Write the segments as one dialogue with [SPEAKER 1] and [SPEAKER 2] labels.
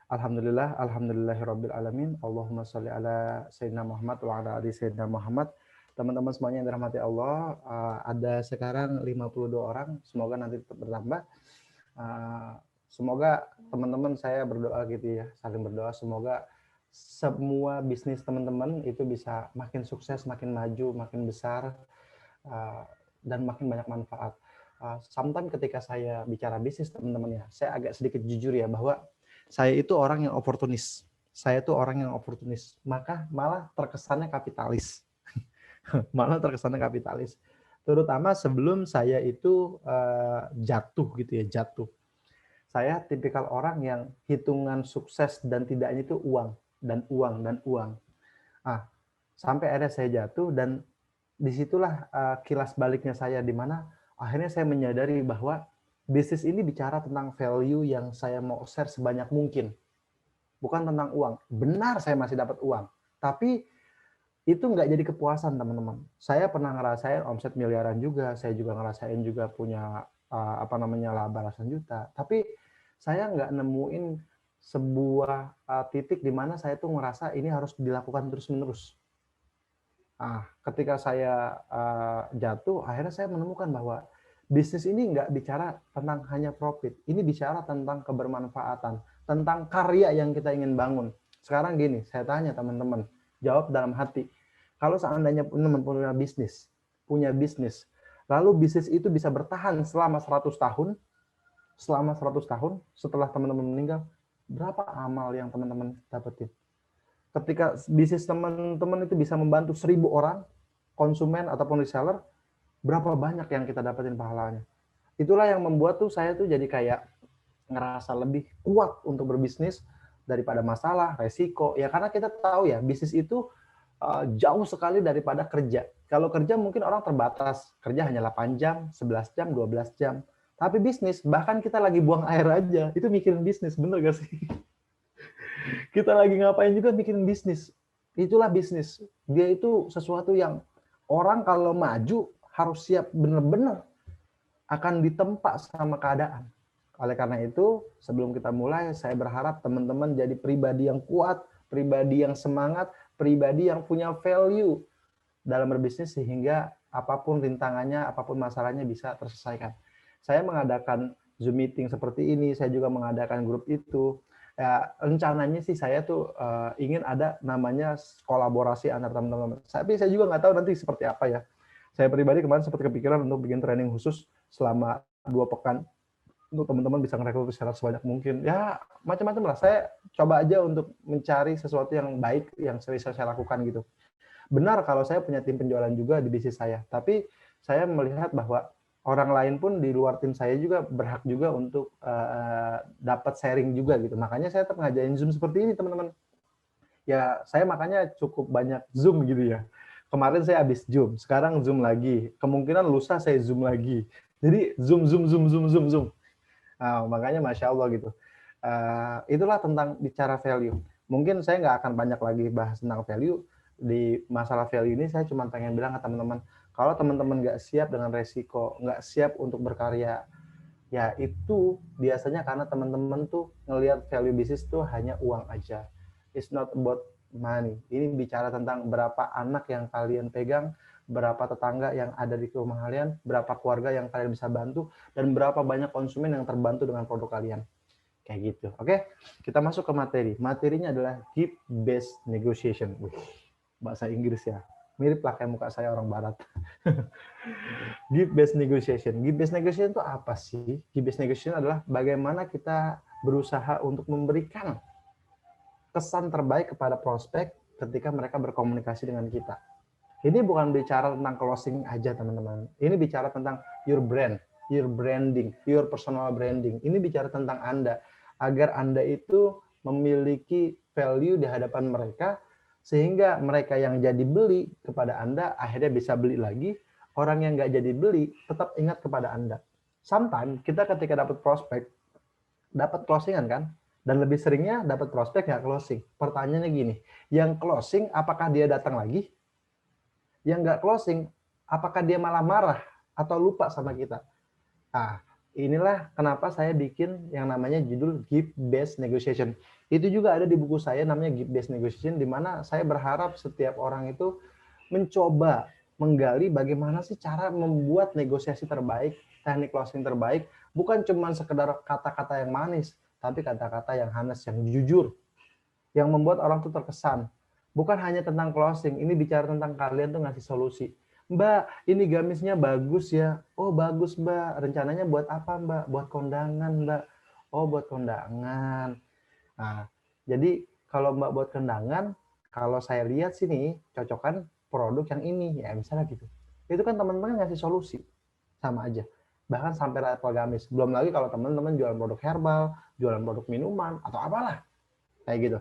[SPEAKER 1] Alhamdulillah, alhamdulillahirabbil alamin. Allahumma shalli ala sayyidina Muhammad wa ala ali sayyidina Muhammad. Teman-teman semuanya yang dirahmati Allah, ada sekarang 52 orang, semoga nanti tetap bertambah. Semoga teman-teman saya berdoa gitu ya, saling berdoa semoga semua bisnis teman-teman itu bisa makin sukses, makin maju, makin besar, dan makin banyak manfaat. Sometimes ketika saya bicara bisnis teman-teman ya, saya agak sedikit jujur ya bahwa saya itu orang yang oportunis. Saya itu orang yang oportunis. Maka malah terkesannya kapitalis. Malah terkesannya kapitalis. Terutama sebelum saya itu jatuh gitu ya, jatuh. Saya tipikal orang yang hitungan sukses dan tidaknya itu uang dan uang dan uang. Sampai akhirnya saya jatuh dan disitulah kilas baliknya saya di mana akhirnya saya menyadari bahwa bisnis ini bicara tentang value yang saya mau share sebanyak mungkin. Bukan tentang uang. Benar saya masih dapat uang. Tapi itu nggak jadi kepuasan teman-teman. Saya pernah ngerasain omset miliaran juga. Saya juga ngerasain juga punya laba ratusan juta. Tapi saya nggak nemuin sebuah titik di mana saya tuh ngerasa ini harus dilakukan terus-menerus. Ketika saya jatuh, akhirnya saya menemukan bahwa bisnis ini nggak bicara tentang hanya profit. Ini bicara tentang kebermanfaatan, tentang karya yang kita ingin bangun. Sekarang gini, saya tanya teman-teman, jawab dalam hati. Kalau seandainya teman-teman punya bisnis, lalu bisnis itu bisa bertahan selama 100 tahun, setelah teman-teman meninggal, berapa amal yang teman-teman dapetin? Ketika bisnis teman-teman itu bisa membantu 1.000 orang, konsumen ataupun reseller, berapa banyak yang kita dapetin pahalanya. Itulah yang membuat tuh saya tuh jadi kayak ngerasa lebih kuat untuk berbisnis daripada masalah, resiko. Ya karena kita tahu ya, bisnis itu jauh sekali daripada kerja. Kalau kerja mungkin orang terbatas, kerja hanya 8 jam, 11 jam, 12 jam. Tapi bisnis, bahkan kita lagi buang air aja, itu mikirin bisnis, bener gak sih? Kita lagi ngapain juga bikin bisnis. Itulah bisnis. Dia itu sesuatu yang orang kalau maju harus siap benar-benar akan ditempa sama keadaan. Oleh karena itu, sebelum kita mulai, saya berharap teman-teman jadi pribadi yang kuat, pribadi yang semangat, pribadi yang punya value dalam berbisnis sehingga apapun rintangannya, apapun masalahnya bisa terselesaikan. Saya mengadakan Zoom meeting seperti ini, saya juga mengadakan grup itu. Ya, rencananya sih saya tuh ingin ada namanya kolaborasi antar teman-teman. Tapi saya juga nggak tahu nanti seperti apa ya. Saya pribadi kemarin sempat kepikiran untuk bikin training khusus selama 2 pekan untuk teman-teman bisa ngerekrut secara sebanyak mungkin. Ya, macam-macam lah. Saya coba aja untuk mencari sesuatu yang baik yang bisa saya lakukan gitu. Benar kalau saya punya tim penjualan juga di bisnis saya, tapi saya melihat bahwa orang lain pun di luar tim saya juga berhak juga untuk dapat sharing juga gitu. Makanya saya tetap ngajain Zoom seperti ini, teman-teman. Ya, saya makanya cukup banyak Zoom gitu ya. Kemarin saya habis Zoom, sekarang Zoom lagi. Kemungkinan lusa saya Zoom lagi. Jadi Zoom. Makanya Masya Allah gitu. Itulah tentang bicara value. Mungkin saya nggak akan banyak lagi bahas tentang value. Di masalah value ini saya cuma pengen bilang ke teman-teman, kalau teman-teman nggak siap dengan resiko, nggak siap untuk berkarya, ya itu biasanya karena teman-teman tuh ngelihat value bisnis tuh hanya uang aja. It's not about money. Ini bicara tentang berapa anak yang kalian pegang, berapa tetangga yang ada di rumah kalian, berapa keluarga yang kalian bisa bantu, dan berapa banyak konsumen yang terbantu dengan produk kalian. Kayak gitu. Oke, kita masuk ke materi. Materinya adalah gift based negotiation. Bahasa Inggris ya. Mirip lah kayak muka saya orang barat. Gift based negotiation. Gift based negotiation itu apa sih? Gift based negotiation adalah bagaimana kita berusaha untuk memberikan kesan terbaik kepada prospek ketika mereka berkomunikasi dengan kita. Ini bukan bicara tentang closing aja, teman-teman. Ini bicara tentang your brand, your branding, your personal branding. Ini bicara tentang Anda, agar Anda itu memiliki value di hadapan mereka, sehingga mereka yang jadi beli kepada Anda akhirnya bisa beli lagi. Orang yang nggak jadi beli tetap ingat kepada Anda. Sometimes kita ketika dapat prospek, dapat closingan kan? Dan lebih seringnya dapat prospek nggak closing. Pertanyaannya gini, yang closing apakah dia datang lagi? Yang nggak closing, apakah dia malah marah atau lupa sama kita? Nah, inilah kenapa saya bikin yang namanya judul gift based negotiation. Itu juga ada di buku saya namanya gift based negotiation, di mana saya berharap setiap orang itu mencoba menggali bagaimana sih cara membuat negosiasi terbaik, teknik closing terbaik, bukan cuma sekedar kata-kata yang manis, tapi kata-kata yang honest, yang jujur, yang membuat orang tuh terkesan. Bukan hanya tentang closing, ini bicara tentang kalian tuh ngasih solusi. Mbak, ini gamisnya bagus ya. Oh, bagus, Mbak. Rencananya buat apa, Mbak? Buat kondangan, Mbak. Oh, buat kondangan. Nah, jadi kalau Mbak buat kondangan, kalau saya lihat sini cocokan produk yang ini, ya misalnya gitu. Itu kan teman-teman ngasih solusi, sama aja. Bahkan sampai level gamis. Belum lagi kalau teman-teman jualan produk herbal, jualan produk minuman, atau apalah. Kayak gitu.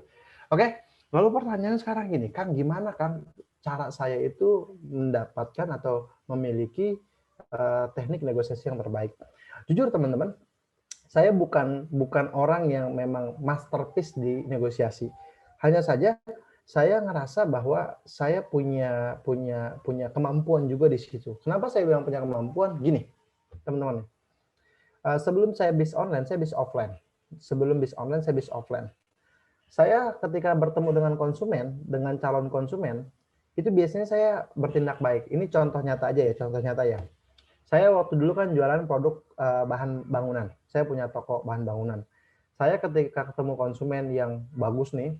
[SPEAKER 1] Oke, lalu pertanyaannya sekarang gini, Kang, gimana Kang cara saya itu mendapatkan atau memiliki teknik negosiasi yang terbaik? Jujur teman-teman, saya bukan orang yang memang masterpiece di negosiasi. Hanya saja saya ngerasa bahwa saya punya kemampuan juga di situ. Kenapa saya bilang punya kemampuan? Gini, teman-teman. Sebelum saya bis online, saya bis offline. Sebelum bis online, saya bis offline. Saya ketika bertemu dengan konsumen, dengan calon konsumen, itu biasanya saya bertindak baik. Ini contoh nyata aja ya, contoh nyata ya. Saya waktu dulu kan jualan produk bahan bangunan. Saya punya toko bahan bangunan. Saya ketika ketemu konsumen yang bagus nih,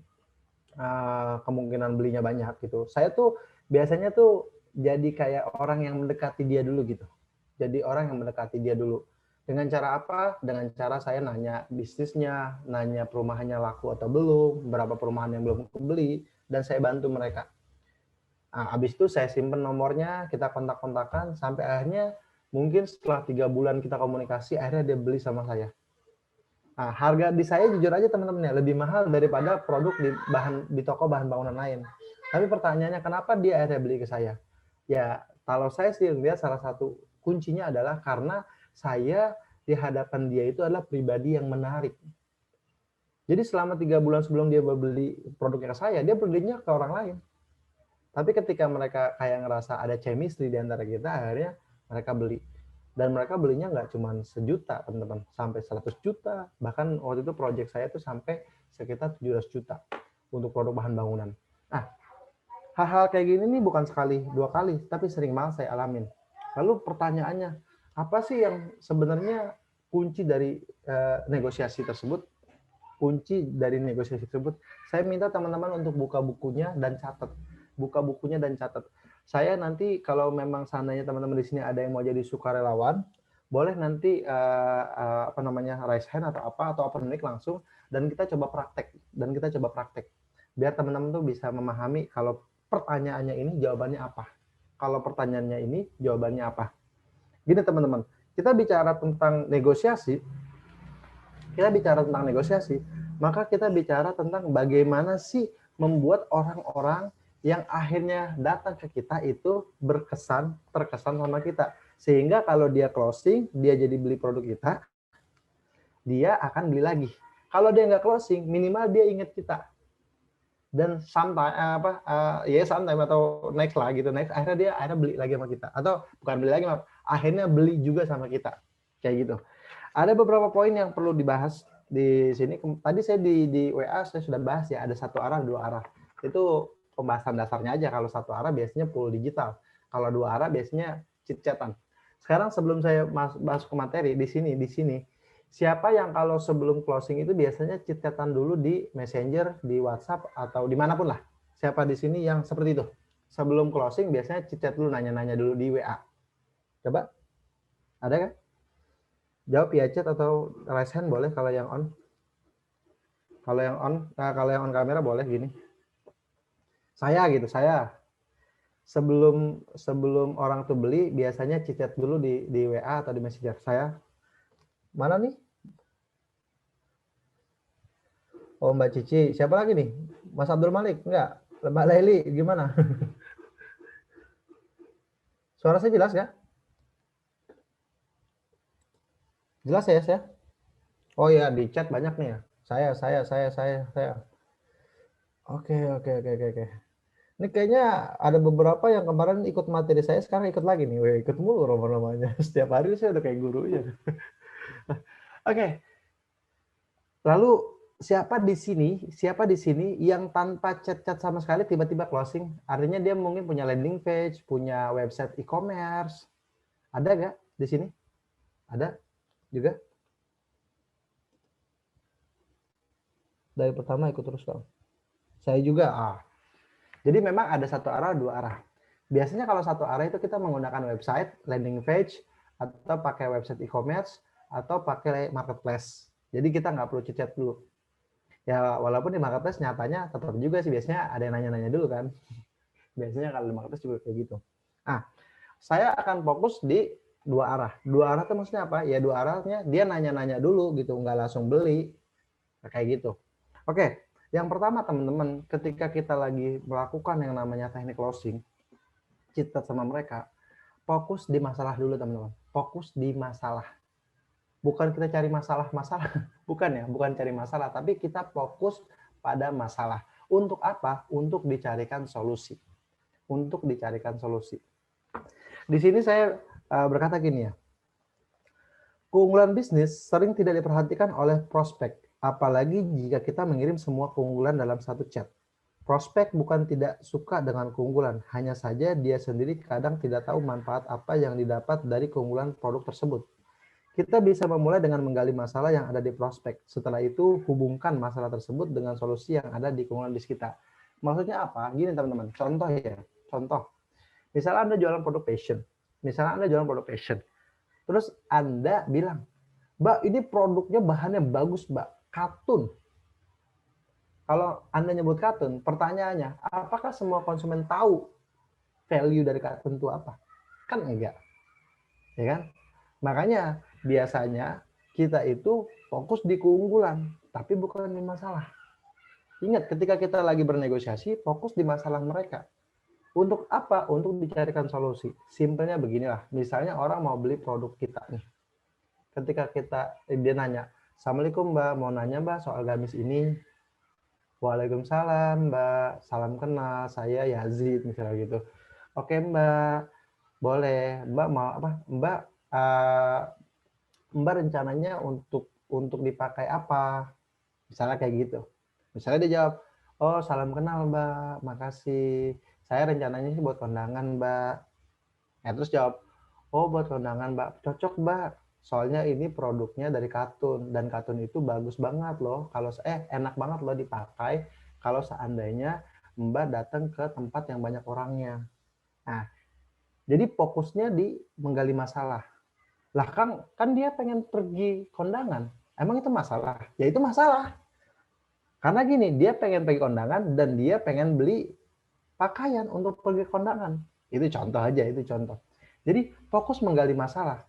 [SPEAKER 1] kemungkinan belinya banyak gitu. Saya tuh biasanya tuh jadi kayak orang yang mendekati dia dulu gitu. Jadi orang yang mendekati dia dulu. Dengan cara apa? Dengan cara saya nanya bisnisnya, nanya perumahannya laku atau belum, berapa perumahan yang belum kebeli, dan saya bantu mereka. Nah, habis itu saya simpen nomornya, kita kontak-kontakan, sampai akhirnya mungkin setelah 3 bulan kita komunikasi, akhirnya dia beli sama saya. Nah, harga di saya jujur aja teman-teman ya, lebih mahal daripada produk di toko bahan bangunan lain. Tapi pertanyaannya kenapa dia akhirnya beli ke saya? Ya, kalau saya sih lihat salah satu kuncinya adalah karena saya di hadapan dia itu adalah pribadi yang menarik. Jadi selama 3 bulan sebelum dia beli produknya ke saya, dia belinya ke orang lain. Tapi ketika mereka kayak ngerasa ada chemistry di antara kita, akhirnya mereka beli. Dan mereka belinya nggak cuma sejuta, teman-teman, sampai 100 juta. Bahkan waktu itu project saya tuh sampai sekitar 700 juta untuk produk bahan bangunan. Nah, hal-hal kayak gini nih bukan sekali, dua kali, tapi sering banget saya alamin. Lalu pertanyaannya, apa sih yang sebenarnya kunci dari negosiasi tersebut? Kunci dari negosiasi tersebut, saya minta teman-teman untuk buka bukunya dan catat. Buka bukunya dan catat. Saya nanti kalau memang seandainya teman-teman di sini ada yang mau jadi sukarelawan, boleh nanti apa namanya raise hand atau open mic langsung dan kita coba praktek biar teman-teman tuh bisa memahami kalau pertanyaannya ini jawabannya apa. Kalau pertanyaannya ini jawabannya apa. Gini teman-teman, kita bicara tentang negosiasi, maka kita bicara tentang bagaimana sih membuat orang-orang yang akhirnya datang ke kita itu terkesan sama kita. Sehingga kalau dia closing, dia jadi beli produk kita, dia akan beli lagi. Kalau dia nggak closing, minimal dia ingat kita. Dan sometime atau next lah gitu, akhirnya dia beli lagi sama kita. Atau bukan beli lagi, akhirnya beli juga sama kita. Kayak gitu. Ada beberapa poin yang perlu dibahas di sini. Tadi saya di WA saya sudah bahas ya, ada satu arah, dua arah. Itu pembahasan dasarnya aja. Kalau satu arah biasanya full digital. Kalau dua arah biasanya chit-chatan. Sekarang sebelum saya masuk ke materi di sini, siapa yang kalau sebelum closing itu biasanya chit-chatan dulu di Messenger, di WhatsApp atau dimanapun lah. Siapa di sini yang seperti itu? Sebelum closing biasanya chit-chat dulu, nanya-nanya dulu di WA. Coba, ada kan? Jawab ya chat atau raise hand boleh kalau yang on. Kalau yang on kamera boleh gini. Saya sebelum orang tuh beli biasanya chat dulu di WA atau di Messenger. Saya mana nih? Oh Mbak Cici, siapa lagi nih? Mas Abdul Malik? Enggak. Mbak Laili gimana? Suara saya jelas ya? Jelas ya, saya? Oh ya, di chat banyak nih ya. Saya. Oke. Ini kayaknya ada beberapa yang kemarin ikut materi saya, sekarang ikut lagi nih. Ikut mulu namanya. Setiap hari saya udah kayak gurunya. Oke. Lalu siapa di sini yang tanpa chat-chat sama sekali tiba-tiba closing? Artinya dia mungkin punya landing page, punya website e-commerce. Ada nggak di sini? Ada juga? Dari pertama ikut terus dong. Saya juga. Jadi memang ada satu arah, dua arah. Biasanya kalau satu arah itu kita menggunakan website, landing page, atau pakai website e-commerce, atau pakai marketplace. Jadi kita nggak perlu chat dulu. Ya walaupun di marketplace nyatanya tetap juga sih biasanya ada yang nanya-nanya dulu kan. Biasanya kalau di marketplace juga kayak gitu. Nah, saya akan fokus di dua arah. Dua arah itu maksudnya apa? Ya dua arahnya dia nanya-nanya dulu gitu, nggak langsung beli. Kayak gitu. Oke, yang pertama teman-teman, ketika kita lagi melakukan yang namanya teknik closing, chat sama mereka, fokus di masalah dulu teman-teman. Fokus di masalah. Bukan kita cari masalah-masalah, bukan ya, bukan cari masalah, tapi kita fokus pada masalah. Untuk apa? Untuk dicarikan solusi. Untuk dicarikan solusi. Di sini saya berkata gini ya, keunggulan bisnis sering tidak diperhatikan oleh prospek, apalagi jika kita mengirim semua keunggulan dalam satu chat. Prospek bukan tidak suka dengan keunggulan, hanya saja dia sendiri kadang tidak tahu manfaat apa yang didapat dari keunggulan produk tersebut. Kita bisa memulai dengan menggali masalah yang ada di prospek. Setelah itu, hubungkan masalah tersebut dengan solusi yang ada di keunggulan bisnis kita. Maksudnya apa? Gini teman-teman, contoh ya. Contoh, misalnya Anda jualan produk fashion. Terus Anda bilang, Mbak, ini produknya bahannya bagus, Mbak. Katun. Kalau Anda nyebut katun, pertanyaannya, apakah semua konsumen tahu value dari katun itu apa? Kan enggak. Ya kan? Makanya biasanya kita itu fokus di keunggulan, tapi bukan di masalah. Ingat, ketika kita lagi bernegosiasi, fokus di masalah mereka. Untuk apa? Untuk dicarikan solusi. Simpelnya beginilah. Misalnya orang mau beli produk kita nih. Ketika dia nanya, Assalamualaikum Mbak, mau nanya Mbak soal gamis ini. Waalaikumsalam Mbak, salam kenal, saya Yazid misalnya gitu. Oke Mbak, boleh. Mbak mau apa? Mbak rencananya untuk dipakai apa? Misalnya kayak gitu. Misalnya dia jawab, oh salam kenal Mbak, makasih. Saya rencananya sih buat kondangan Mbak. Terus jawab, oh buat kondangan Mbak, cocok Mbak. Soalnya ini produknya dari katun dan katun itu bagus banget loh. Kalau enak banget loh dipakai kalau seandainya Mbak datang ke tempat yang banyak orangnya. Nah, jadi fokusnya di menggali masalah. Lah kan dia pengen pergi kondangan. Emang itu masalah? Ya itu masalah. Karena gini, dia pengen pergi kondangan dan dia pengen beli pakaian untuk pergi kondangan. Itu contoh aja, itu contoh. Jadi fokus menggali masalah.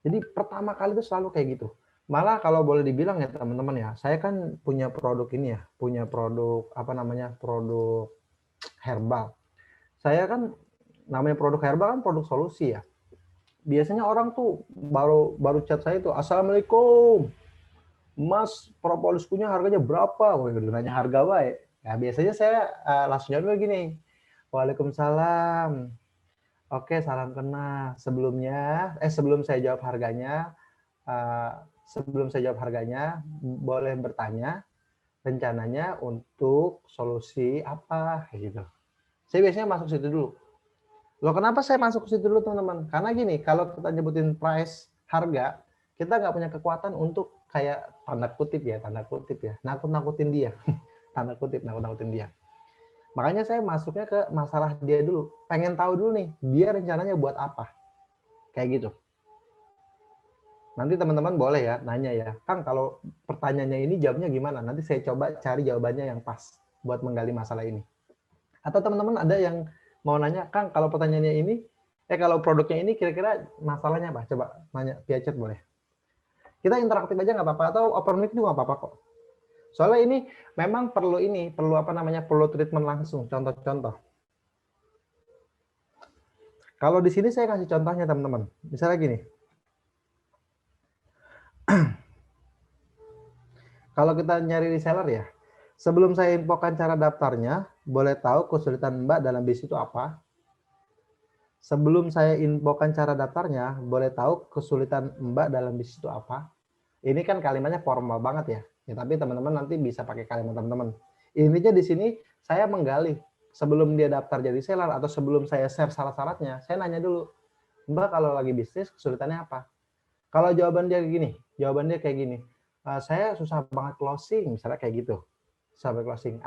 [SPEAKER 1] Jadi pertama kali itu selalu kayak gitu. Malah kalau boleh dibilang ya teman-teman ya, saya kan punya produk ini ya, punya produk apa namanya, produk herbal. Saya kan namanya produk herbal kan produk solusi ya. Biasanya orang tuh baru chat saya tuh, Assalamualaikum, Mas, propolis punya harganya berapa? Wah, nanya harga baik. Ya biasanya saya langsung jawab gini, Waalaikumsalam. Oke, salam kenal. Sebelum saya jawab harganya, boleh bertanya rencananya untuk solusi apa gitu. Saya biasanya masuk situ dulu. Loh, kenapa saya masuk ke situ dulu teman-teman? Karena gini, kalau kita nyebutin price, harga, kita nggak punya kekuatan untuk kayak tanda kutip ya, nakut-nakutin dia. nakut-nakutin dia. Makanya saya masuknya ke masalah dia dulu. Pengen tahu dulu nih, dia rencananya buat apa. Kayak gitu. Nanti teman-teman boleh ya nanya ya, Kang kalau pertanyaannya ini jawabnya gimana? Nanti saya coba cari jawabannya yang pas buat menggali masalah ini. Atau teman-teman ada yang mau nanya, Kang kalau pertanyaannya ini, kalau produknya ini kira-kira masalahnya apa? Coba nanya via chat boleh. Kita interaktif aja nggak apa-apa, atau open mic juga nggak apa-apa kok. Soalnya ini memang perlu treatment langsung, contoh-contoh. Kalau di sini saya kasih contohnya teman-teman. Misalnya gini. Kalau kita nyari reseller ya, sebelum saya infokan cara daftarnya, boleh tahu kesulitan Mbak dalam bisnis itu apa? Sebelum saya infokan cara daftarnya, boleh tahu kesulitan Mbak dalam bisnis itu apa? Ini kan kalimatnya formal banget ya. Ya tapi teman-teman nanti bisa pakai kalimat teman-teman. Intinya di sini saya menggali sebelum dia daftar jadi seller atau sebelum saya share syarat-syaratnya, saya nanya dulu, Mbak kalau lagi bisnis kesulitannya apa? Kalau jawaban dia kayak gini, saya susah banget closing, misalnya kayak gitu, sampai closing.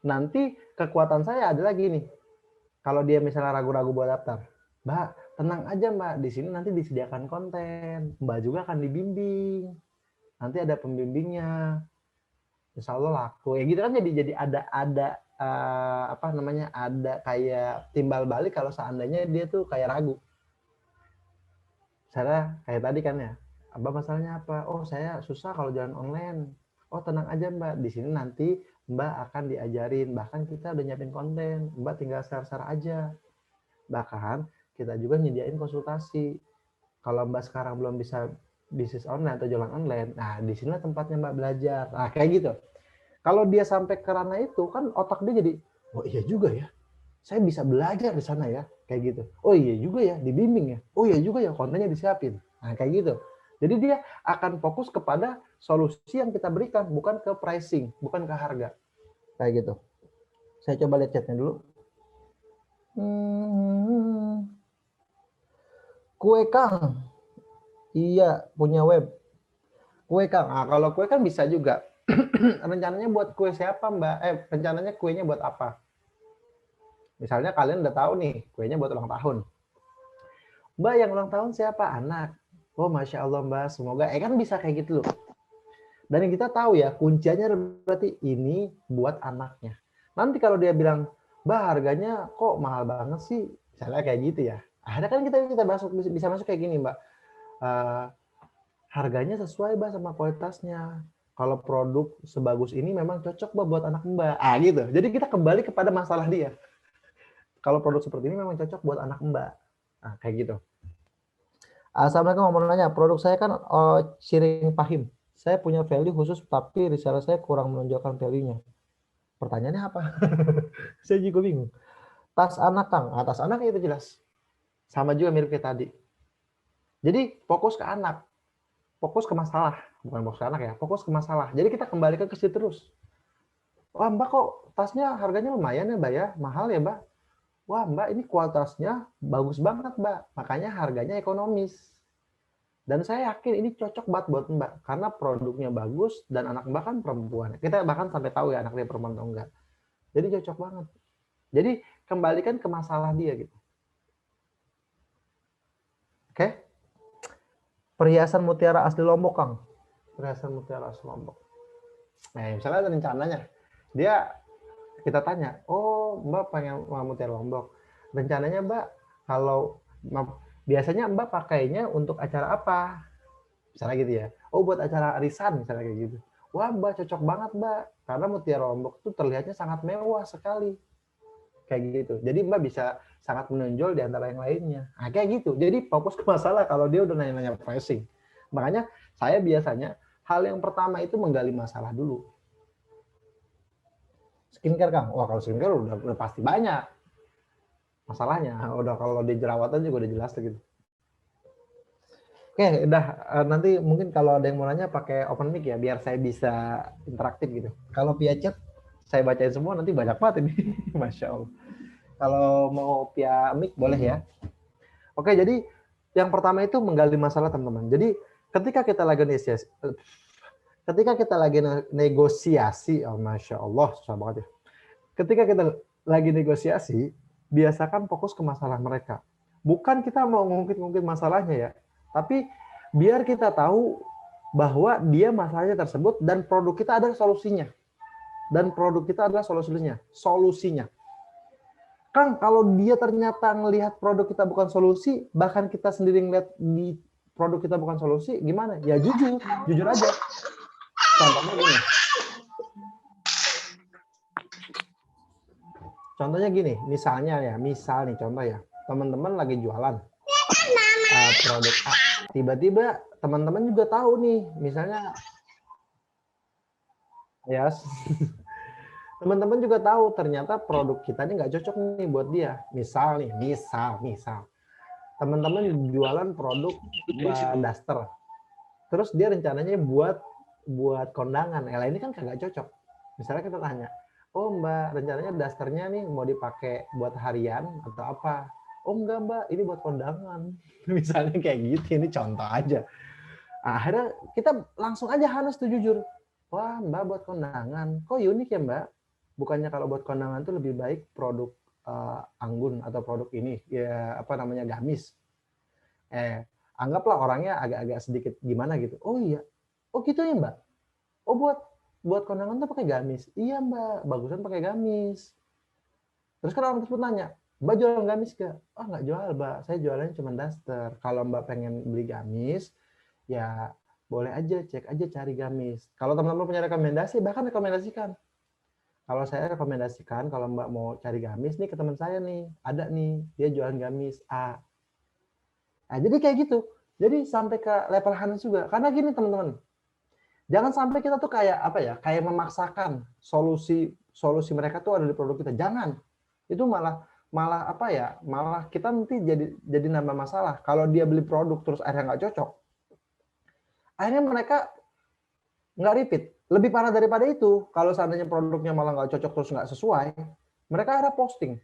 [SPEAKER 1] Nanti kekuatan saya adalah gini, kalau dia misalnya ragu-ragu buat daftar, Mbak tenang aja Mbak, di sini nanti disediakan konten, Mbak juga akan dibimbing, nanti ada pembimbingnya, Insya Allah laku. Ya gitu kan jadi ada apa namanya, ada kayak timbal balik kalau seandainya dia tuh kayak ragu. Saya kayak tadi kan ya, Mbak masalahnya apa? Oh saya susah kalau jalan online. Oh tenang aja Mbak, di sini nanti Mbak akan diajarin, bahkan kita udah nyiapin konten, Mbak tinggal share-share aja. Bahkan kita juga nyediain konsultasi. Kalau Mbak sekarang belum bisa bisnis online atau jualan online, nah di sinilah tempatnya Mbak belajar. Nah kayak gitu. Kalau dia sampai ke ranah itu, kan otak dia jadi, oh iya juga ya, saya bisa belajar di sana ya, kayak gitu. Oh iya juga ya, dibimbing ya. Oh iya juga ya, kontennya disiapin. Nah kayak gitu. Jadi dia akan fokus kepada solusi yang kita berikan, bukan ke pricing, bukan ke harga. Kayak gitu. Saya coba lihat chatnya dulu. Kue Kang, iya punya web. Kue Kang, kalau kue kan bisa juga. Rencananya buat kue siapa Mbak? Rencananya kuenya buat apa? Misalnya kalian udah tahu nih, kuenya buat ulang tahun. Mbak yang ulang tahun siapa? Anak. Oh Masya Allah Mbak, semoga. Kan bisa kayak gitu loh. Dan yang kita tahu ya, kuncinya berarti ini buat anaknya. Nanti kalau dia bilang, Mbak harganya kok mahal banget sih? Misalnya kayak gitu ya. Ada kan kita bisa masuk kayak gini Mbak. Harganya sesuai Mbak sama kualitasnya. Kalau produk sebagus ini memang cocok Mbak buat anak Mbak. Gitu. Jadi kita kembali kepada masalah dia. Kalau produk seperti ini memang cocok buat anak Mbak. Kayak gitu. Assalamualaikum, mau nanya, produk saya kan Ciring Pahim. Saya punya value khusus, tapi reseller saya kurang menonjolkan value-nya. Pertanyaannya apa? Saya juga bingung. Tas anak, Kang. Tas anak itu jelas. Sama juga mirip kayak tadi. Jadi fokus ke anak. Fokus ke masalah. Bukan fokus ke anak ya, fokus ke masalah. Jadi kita kembalikan ke situ terus. Wah Mbak kok tasnya harganya lumayan ya Mbak ya? Mahal ya Mbak? Wah Mbak ini kualitasnya bagus banget Mbak. Makanya harganya ekonomis. Dan saya yakin ini cocok banget buat Mbak. Karena produknya bagus dan anak Mbak kan perempuan. Kita bahkan sampai tahu ya anaknya perempuan atau enggak. Jadi cocok banget. Jadi kembalikan ke masalah dia gitu. Oke? Perhiasan mutiara asli Lombok, Kang. Perhiasan mutiara asli Lombok. Nah, misalnya ada rencananya. Kita tanya, oh Mbak pengen mutiara Lombok. Rencananya Mbak, kalau biasanya Mbak pakainya untuk acara apa? Misalnya gitu ya. Oh buat acara arisan misalnya kayak gitu. Wah Mbak cocok banget Mbak. Karena mutiara Lombok itu terlihatnya sangat mewah sekali. Kayak gitu. Jadi Mbak bisa sangat menonjol di antara yang lainnya. Kayak gitu. Jadi fokus ke masalah kalau dia udah nanya-nanya pricing. Makanya saya biasanya hal yang pertama itu menggali masalah dulu. Skincare Kang, wah kalau skincare udah pasti banyak masalahnya. Udah kalau di jerawatan juga udah jelas gitu. Oke, udah nanti mungkin kalau ada yang mau nanya pakai open mic ya, biar saya bisa interaktif gitu. Kalau via chat saya bacain semua nanti banyak banget ini, masya Allah. Kalau mau via mic boleh ya. Oke, jadi yang pertama itu menggali masalah teman-teman. Jadi ketika kita lagi negosiasi, oh masya Allah, susah banget ya. Ketika kita lagi negosiasi, biasakan fokus ke masalah mereka. Bukan kita mau ngungkit-ngungkit masalahnya ya, tapi biar kita tahu bahwa dia masalahnya tersebut dan produk kita adalah solusinya. Solusinya. Kang, kalau dia ternyata ngelihat produk kita bukan solusi, bahkan kita sendiri ngelihat di produk kita bukan solusi, gimana? Ya jujur aja. Contohnya gini, misal nih contoh ya, teman-teman lagi jualan produk A, tiba-tiba teman-teman juga tahu nih, misalnya
[SPEAKER 2] Teman-teman juga tahu ternyata produk kita ini nggak cocok nih buat dia. Misal nih, misal. Teman-teman jualan produk daster. Terus dia rencananya buat kondangan. Ini kan kagak cocok. Misalnya kita tanya, oh Mbak, rencananya dasternya nih mau dipakai buat harian atau apa? Oh enggak Mbak, ini buat kondangan. Misalnya kayak gitu, ini contoh aja. Akhirnya kita langsung aja Hanes tuh jujur. Wah Mbak buat kondangan, kok unik ya Mbak? Bukannya kalau buat kondangan tuh lebih baik produk anggun atau produk ini, ya apa namanya gamis. Anggaplah orangnya agak-agak sedikit gimana gitu. Oh iya, oh gitu ya Mbak. Oh buat kondangan tuh pakai gamis. Iya Mbak, bagusan pakai gamis. Terus kan orang tersebut nanya, Mbak jualan gamis gak? Oh nggak jual Mbak, saya jualannya cuma daster. Kalau Mbak pengen beli gamis, ya boleh aja cek aja cari gamis. Kalau teman-teman punya rekomendasi, bahkan rekomendasikan. Kalau saya rekomendasikan kalau Mbak mau cari gamis nih ke teman saya nih, ada nih dia jualan gamis A. Nah, jadi kayak gitu. Jadi sampai ke level Hanes juga. Karena gini teman-teman, jangan sampai kita tuh kayak apa ya, kayak memaksakan solusi mereka tuh ada di produk kita. Jangan. Itu malah apa ya? Malah kita nanti jadi nambah masalah. Kalau dia beli produk terus akhirnya nggak cocok, akhirnya mereka nggak repeat. Lebih parah daripada itu, kalau seandainya produknya malah nggak cocok terus nggak sesuai, mereka ada posting.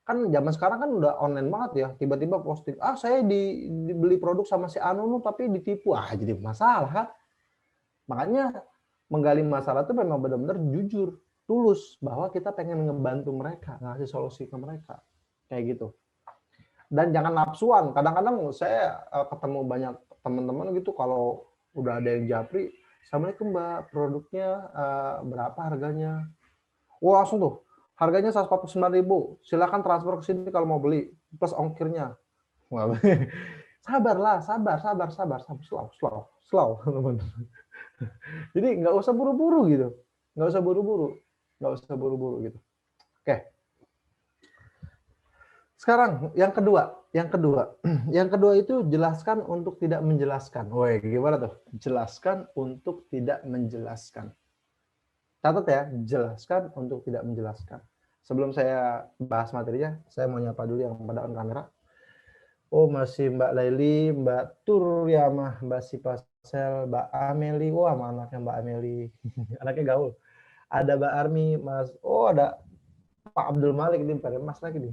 [SPEAKER 2] Kan zaman sekarang kan udah online banget ya, tiba-tiba posting, saya dibeli produk sama si Anu tapi ditipu, jadi masalah kan. Makanya menggali masalah itu memang benar-benar jujur, tulus bahwa kita pengen ngebantu mereka, ngasih solusi ke mereka, kayak gitu. Dan jangan nafsuan. Kadang-kadang saya ketemu banyak teman-teman gitu kalau udah ada yang japri, Assalamualaikum Mbak, produknya berapa harganya? Wah langsung tuh, harganya 149.000. Silakan transfer ke sini kalau mau beli plus ongkirnya. Wah, sabarlah, sabar, slow. Jadi nggak usah buru-buru gitu, nggak usah buru-buru gitu. Oke. Sekarang yang kedua itu jelaskan untuk tidak menjelaskan. Woi, gimana tuh? Jelaskan untuk tidak menjelaskan. Catat ya, jelaskan untuk tidak menjelaskan. Sebelum saya bahas materinya, saya mau nyapa dulu yang pada on kamera. Oh, masih Mbak Laili, Mbak Turyamah, Mbak Sipasel, Mbak Ameli. Wah, anaknya Mbak Ameli. Anaknya gaul. Ada Mbak Armi, Mas. Oh, ada Pak Abdul Malik ini, pada Mas lagi nih.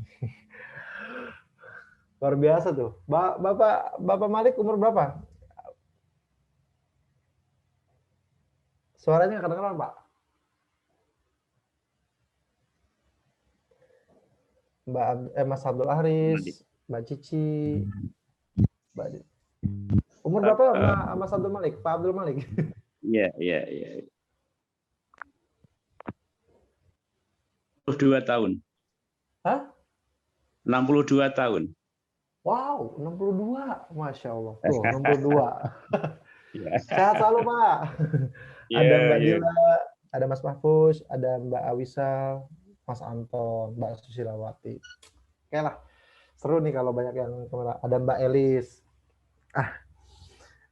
[SPEAKER 2] Luar biasa tuh. Bapak Malik umur berapa? Suaranya kedengeran, Pak. Mas Abdul Aris, Mbak Cici, Mbak umur berapa Mas Abdul Malik? Pak Abdul Malik?
[SPEAKER 3] Iya. 62 tahun.
[SPEAKER 2] Hah?
[SPEAKER 3] 62 tahun.
[SPEAKER 2] Wow, 62. Masya Allah. Tuh, 62.
[SPEAKER 3] Ya.
[SPEAKER 2] Sehat selalu, Pak. Ada Mbak Dila, ada Mas Mahfuz, ada Mbak Awisal, Mas Anton, Mbak Susilawati. Oke lah. Seru nih kalau banyak yang kamera. Ada Mbak Elis.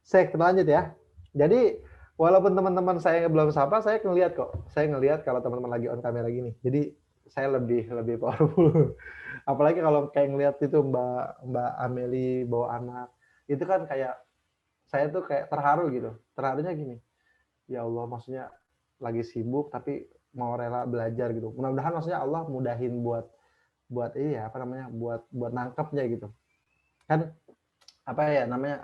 [SPEAKER 2] Saya lanjut ya. Jadi, walaupun teman-teman saya belum sapa, saya ngelihat kok. Saya ngelihat kalau teman-teman lagi on kamera gini. Jadi, saya lebih powerful. Apalagi kalau kayak ngelihat itu Mbak Ameli bawa anak. Itu kan kayak saya tuh kayak terharu gitu. Terharunya gini. Ya Allah, maksudnya lagi sibuk tapi mau rela belajar gitu. Mudah-mudahan maksudnya Allah mudahin buat buat nangkepnya gitu. Kan apa ya namanya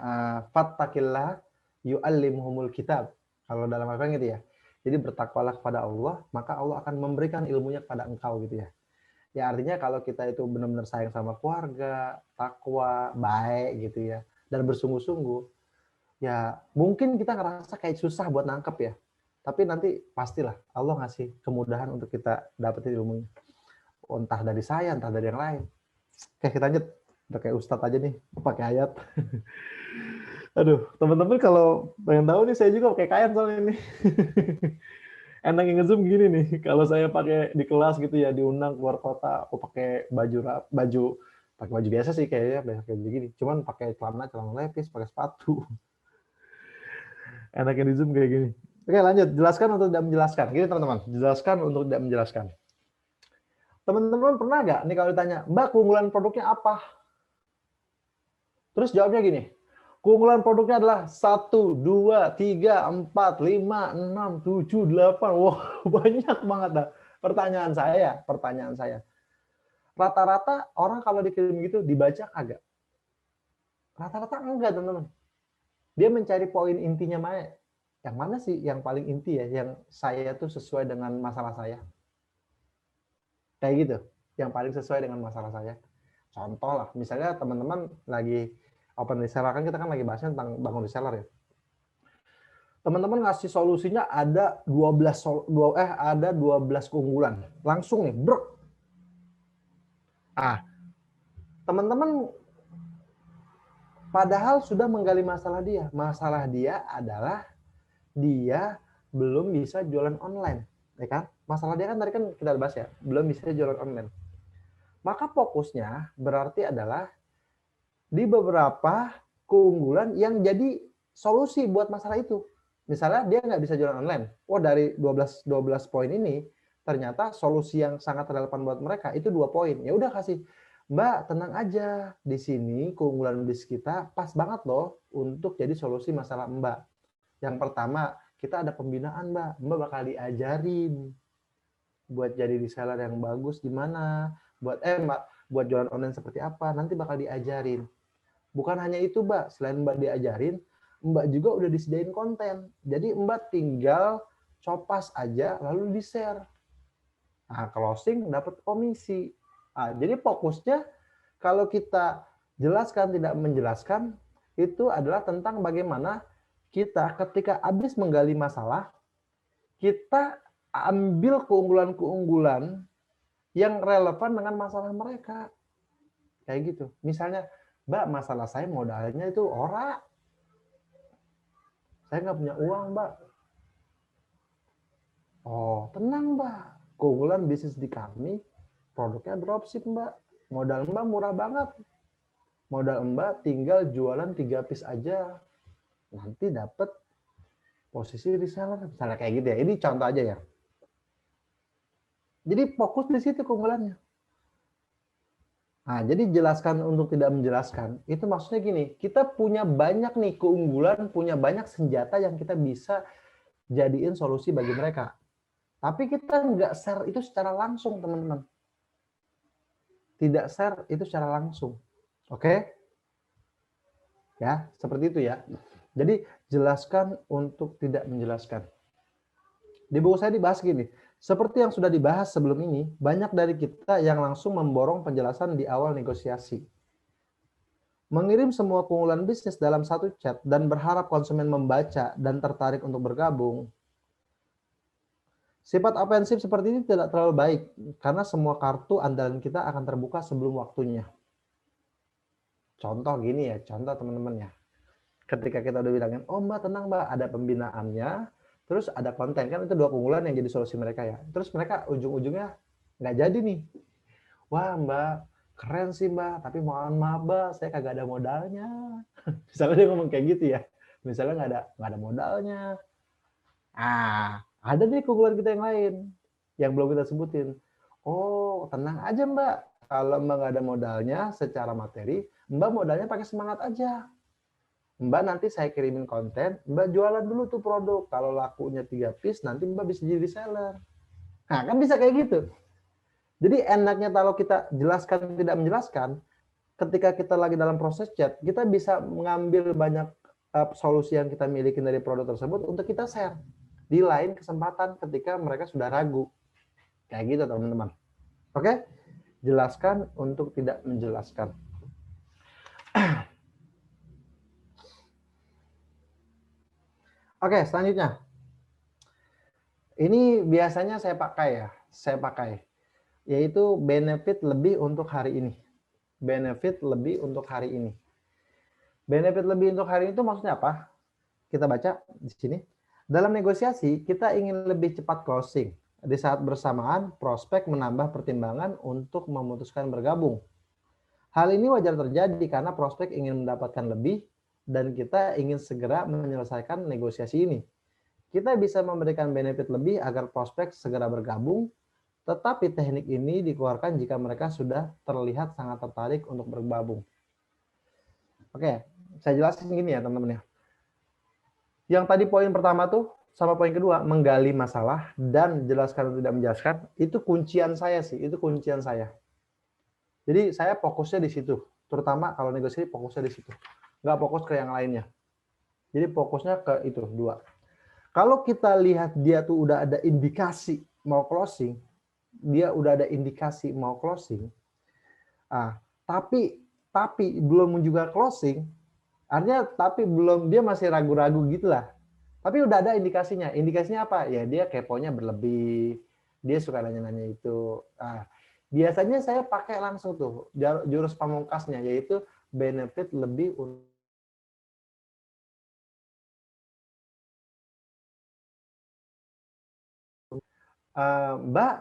[SPEAKER 2] fattaqillah yu'allimuhumul kitab. Kalau dalam Al-Qur'an gitu ya. Jadi bertakwalah kepada Allah, maka Allah akan memberikan ilmunya kepada engkau gitu ya. Ya artinya kalau kita itu benar-benar sayang sama keluarga, takwa, baik gitu ya, dan bersungguh-sungguh, ya mungkin kita ngerasa kayak susah buat nangkep ya. Tapi nanti pastilah Allah ngasih kemudahan untuk kita dapetin ilmunya. Entah dari saya, entah dari yang lain. Oke, kita lanjut. Udah kayak Ustadz aja nih, pakai ayat. Aduh, teman-teman kalau pengen tahu nih, saya juga pakai kain soalnya ini. Enak yang nge-zoom gini nih. Kalau saya pakai di kelas gitu ya, diundang keluar kota, aku pakai baju biasa sih kayaknya, kayak begini. Cuman pakai celana lepis, pakai sepatu. Enak yang di zoom kayak gini. Oke, lanjut. Jelaskan untuk tidak menjelaskan. Gini teman-teman, jelaskan untuk tidak menjelaskan. Teman-teman pernah nggak nih kalau ditanya, Mbak keunggulan produknya apa? Terus jawabnya gini, keunggulan produknya adalah 1, 2, 3, 4, 5, 6, 7, 8. Wah, banyak banget dah. Pertanyaan saya. Rata-rata orang kalau dikirim gitu dibaca kagak? Rata-rata enggak, teman-teman. Dia mencari poin intinya mana? Yang mana sih yang paling inti ya, yang saya tuh sesuai dengan masalah saya? Kayak gitu, yang paling sesuai dengan masalah saya. Contoh lah, misalnya teman-teman lagi open reseller, kan kita kan lagi bahasnya tentang bangun reseller ya. Teman-teman ngasih solusinya ada 12 keunggulan. Langsung nih, brok. Teman-teman padahal sudah menggali masalah dia. Masalah dia adalah dia belum bisa jualan online, ya kan? Masalah dia kan tadi kan kita bahas ya, belum bisa jualan online. Maka fokusnya berarti adalah di beberapa keunggulan yang jadi solusi buat masalah itu. Misalnya dia nggak bisa jualan online. Oh, dari 12 poin ini ternyata solusi yang sangat relevan buat mereka itu 2 poin. Ya udah kasih, Mbak, tenang aja. Di sini keunggulan bisnis kita pas banget loh untuk jadi solusi masalah Mbak. Yang pertama, kita ada pembinaan, Mbak. Mbak bakal diajarin buat jadi reseller yang bagus gimana, buat Mbak, buat jualan online seperti apa, nanti bakal diajarin. Bukan hanya itu, Mbak, selain Mbak diajarin, Mbak juga udah disediain konten. Jadi Mbak tinggal copas aja lalu di-share. Nah, closing dapat komisi. Nah, jadi fokusnya kalau kita jelaskan tidak menjelaskan itu adalah tentang bagaimana kita ketika habis menggali masalah, kita ambil keunggulan-keunggulan yang relevan dengan masalah mereka. Kayak gitu. Misalnya, Mbak, masalah saya modalnya itu ora. Saya nggak punya uang, Mbak. Oh, tenang, Mbak. Keunggulan bisnis di kami, produknya dropship, Mbak. Modal Mbak murah banget. Modal Mbak tinggal jualan 3 piece aja. Nanti dapat posisi reseller. Misalnya kayak gitu ya. Ini contoh aja ya. Jadi fokus di situ keunggulannya. Nah, jadi jelaskan untuk tidak menjelaskan, itu maksudnya gini, kita punya banyak nih keunggulan, punya banyak senjata yang kita bisa jadiin solusi bagi mereka. Tapi kita nggak share itu secara langsung, teman-teman. Tidak share itu secara langsung. Oke? Ya, seperti itu ya. Jadi, jelaskan untuk tidak menjelaskan. Di buku saya dibahas gini, seperti yang sudah dibahas sebelum ini, banyak dari kita yang langsung memborong penjelasan di awal negosiasi. Mengirim semua keunggulan bisnis dalam satu chat dan berharap konsumen membaca dan tertarik untuk bergabung. Sifat ofensif seperti ini tidak terlalu baik, karena semua kartu andalan kita akan terbuka sebelum waktunya. Contoh gini ya, contoh teman-teman ya. Ketika kita udah bilangin, oh Mbak tenang Mbak, ada pembinaannya, terus ada konten, kan itu 2 keunggulan yang jadi solusi mereka ya. Terus mereka ujung-ujungnya nggak jadi nih. Wah Mbak, keren sih Mbak, tapi mohon maaf Mbak, saya kagak ada modalnya. Misalnya dia ngomong kayak gitu ya. Misalnya nggak ada modalnya. Ada nih keunggulan kita yang lain yang belum kita sebutin. Oh, tenang aja Mbak. Kalau Mbak nggak ada modalnya secara materi, Mbak modalnya pakai semangat aja. Mbak nanti saya kirimin konten, Mbak jualan dulu tuh produk. Kalau lakunya 3 piece, nanti Mbak bisa jadi reseller. Nah, kan bisa kayak gitu. Jadi enaknya kalau kita jelaskan tidak menjelaskan, ketika kita lagi dalam proses chat, kita bisa mengambil banyak solusi yang kita miliki dari produk tersebut untuk kita share. Di lain kesempatan ketika mereka sudah ragu. Kayak gitu teman-teman. Oke? Jelaskan untuk tidak menjelaskan. Oke, selanjutnya. Ini biasanya saya pakai. Yaitu benefit lebih untuk hari ini. Benefit lebih untuk hari ini. Benefit lebih untuk hari ini itu maksudnya apa? Kita baca di sini. Dalam negosiasi, kita ingin lebih cepat closing. Di saat bersamaan, prospek menambah pertimbangan untuk memutuskan bergabung. Hal ini wajar terjadi karena prospek ingin mendapatkan lebih dan kita ingin segera menyelesaikan negosiasi ini. Kita bisa memberikan benefit lebih agar prospek segera bergabung, tetapi teknik ini dikeluarkan jika mereka sudah terlihat sangat tertarik untuk bergabung. Oke, saya jelasin gini ya teman-teman ya. Yang tadi poin pertama tuh sama poin kedua, menggali masalah dan jelaskan atau tidak menjelaskan, itu kuncian saya sih, itu kuncian saya. Jadi saya fokusnya di situ, terutama kalau negosiasi fokusnya di situ, nggak fokus ke yang lainnya. Jadi fokusnya ke itu dua. Kalau kita lihat dia tuh udah ada indikasi mau closing, tapi belum juga closing, artinya tapi belum, dia masih ragu-ragu gitulah. Tapi udah ada indikasinya. Indikasinya apa? Ya dia keponya berlebih, dia suka nanya-nanya itu. Biasanya saya pakai langsung tuh jurus pamungkasnya, yaitu benefit lebih untuk Mbak,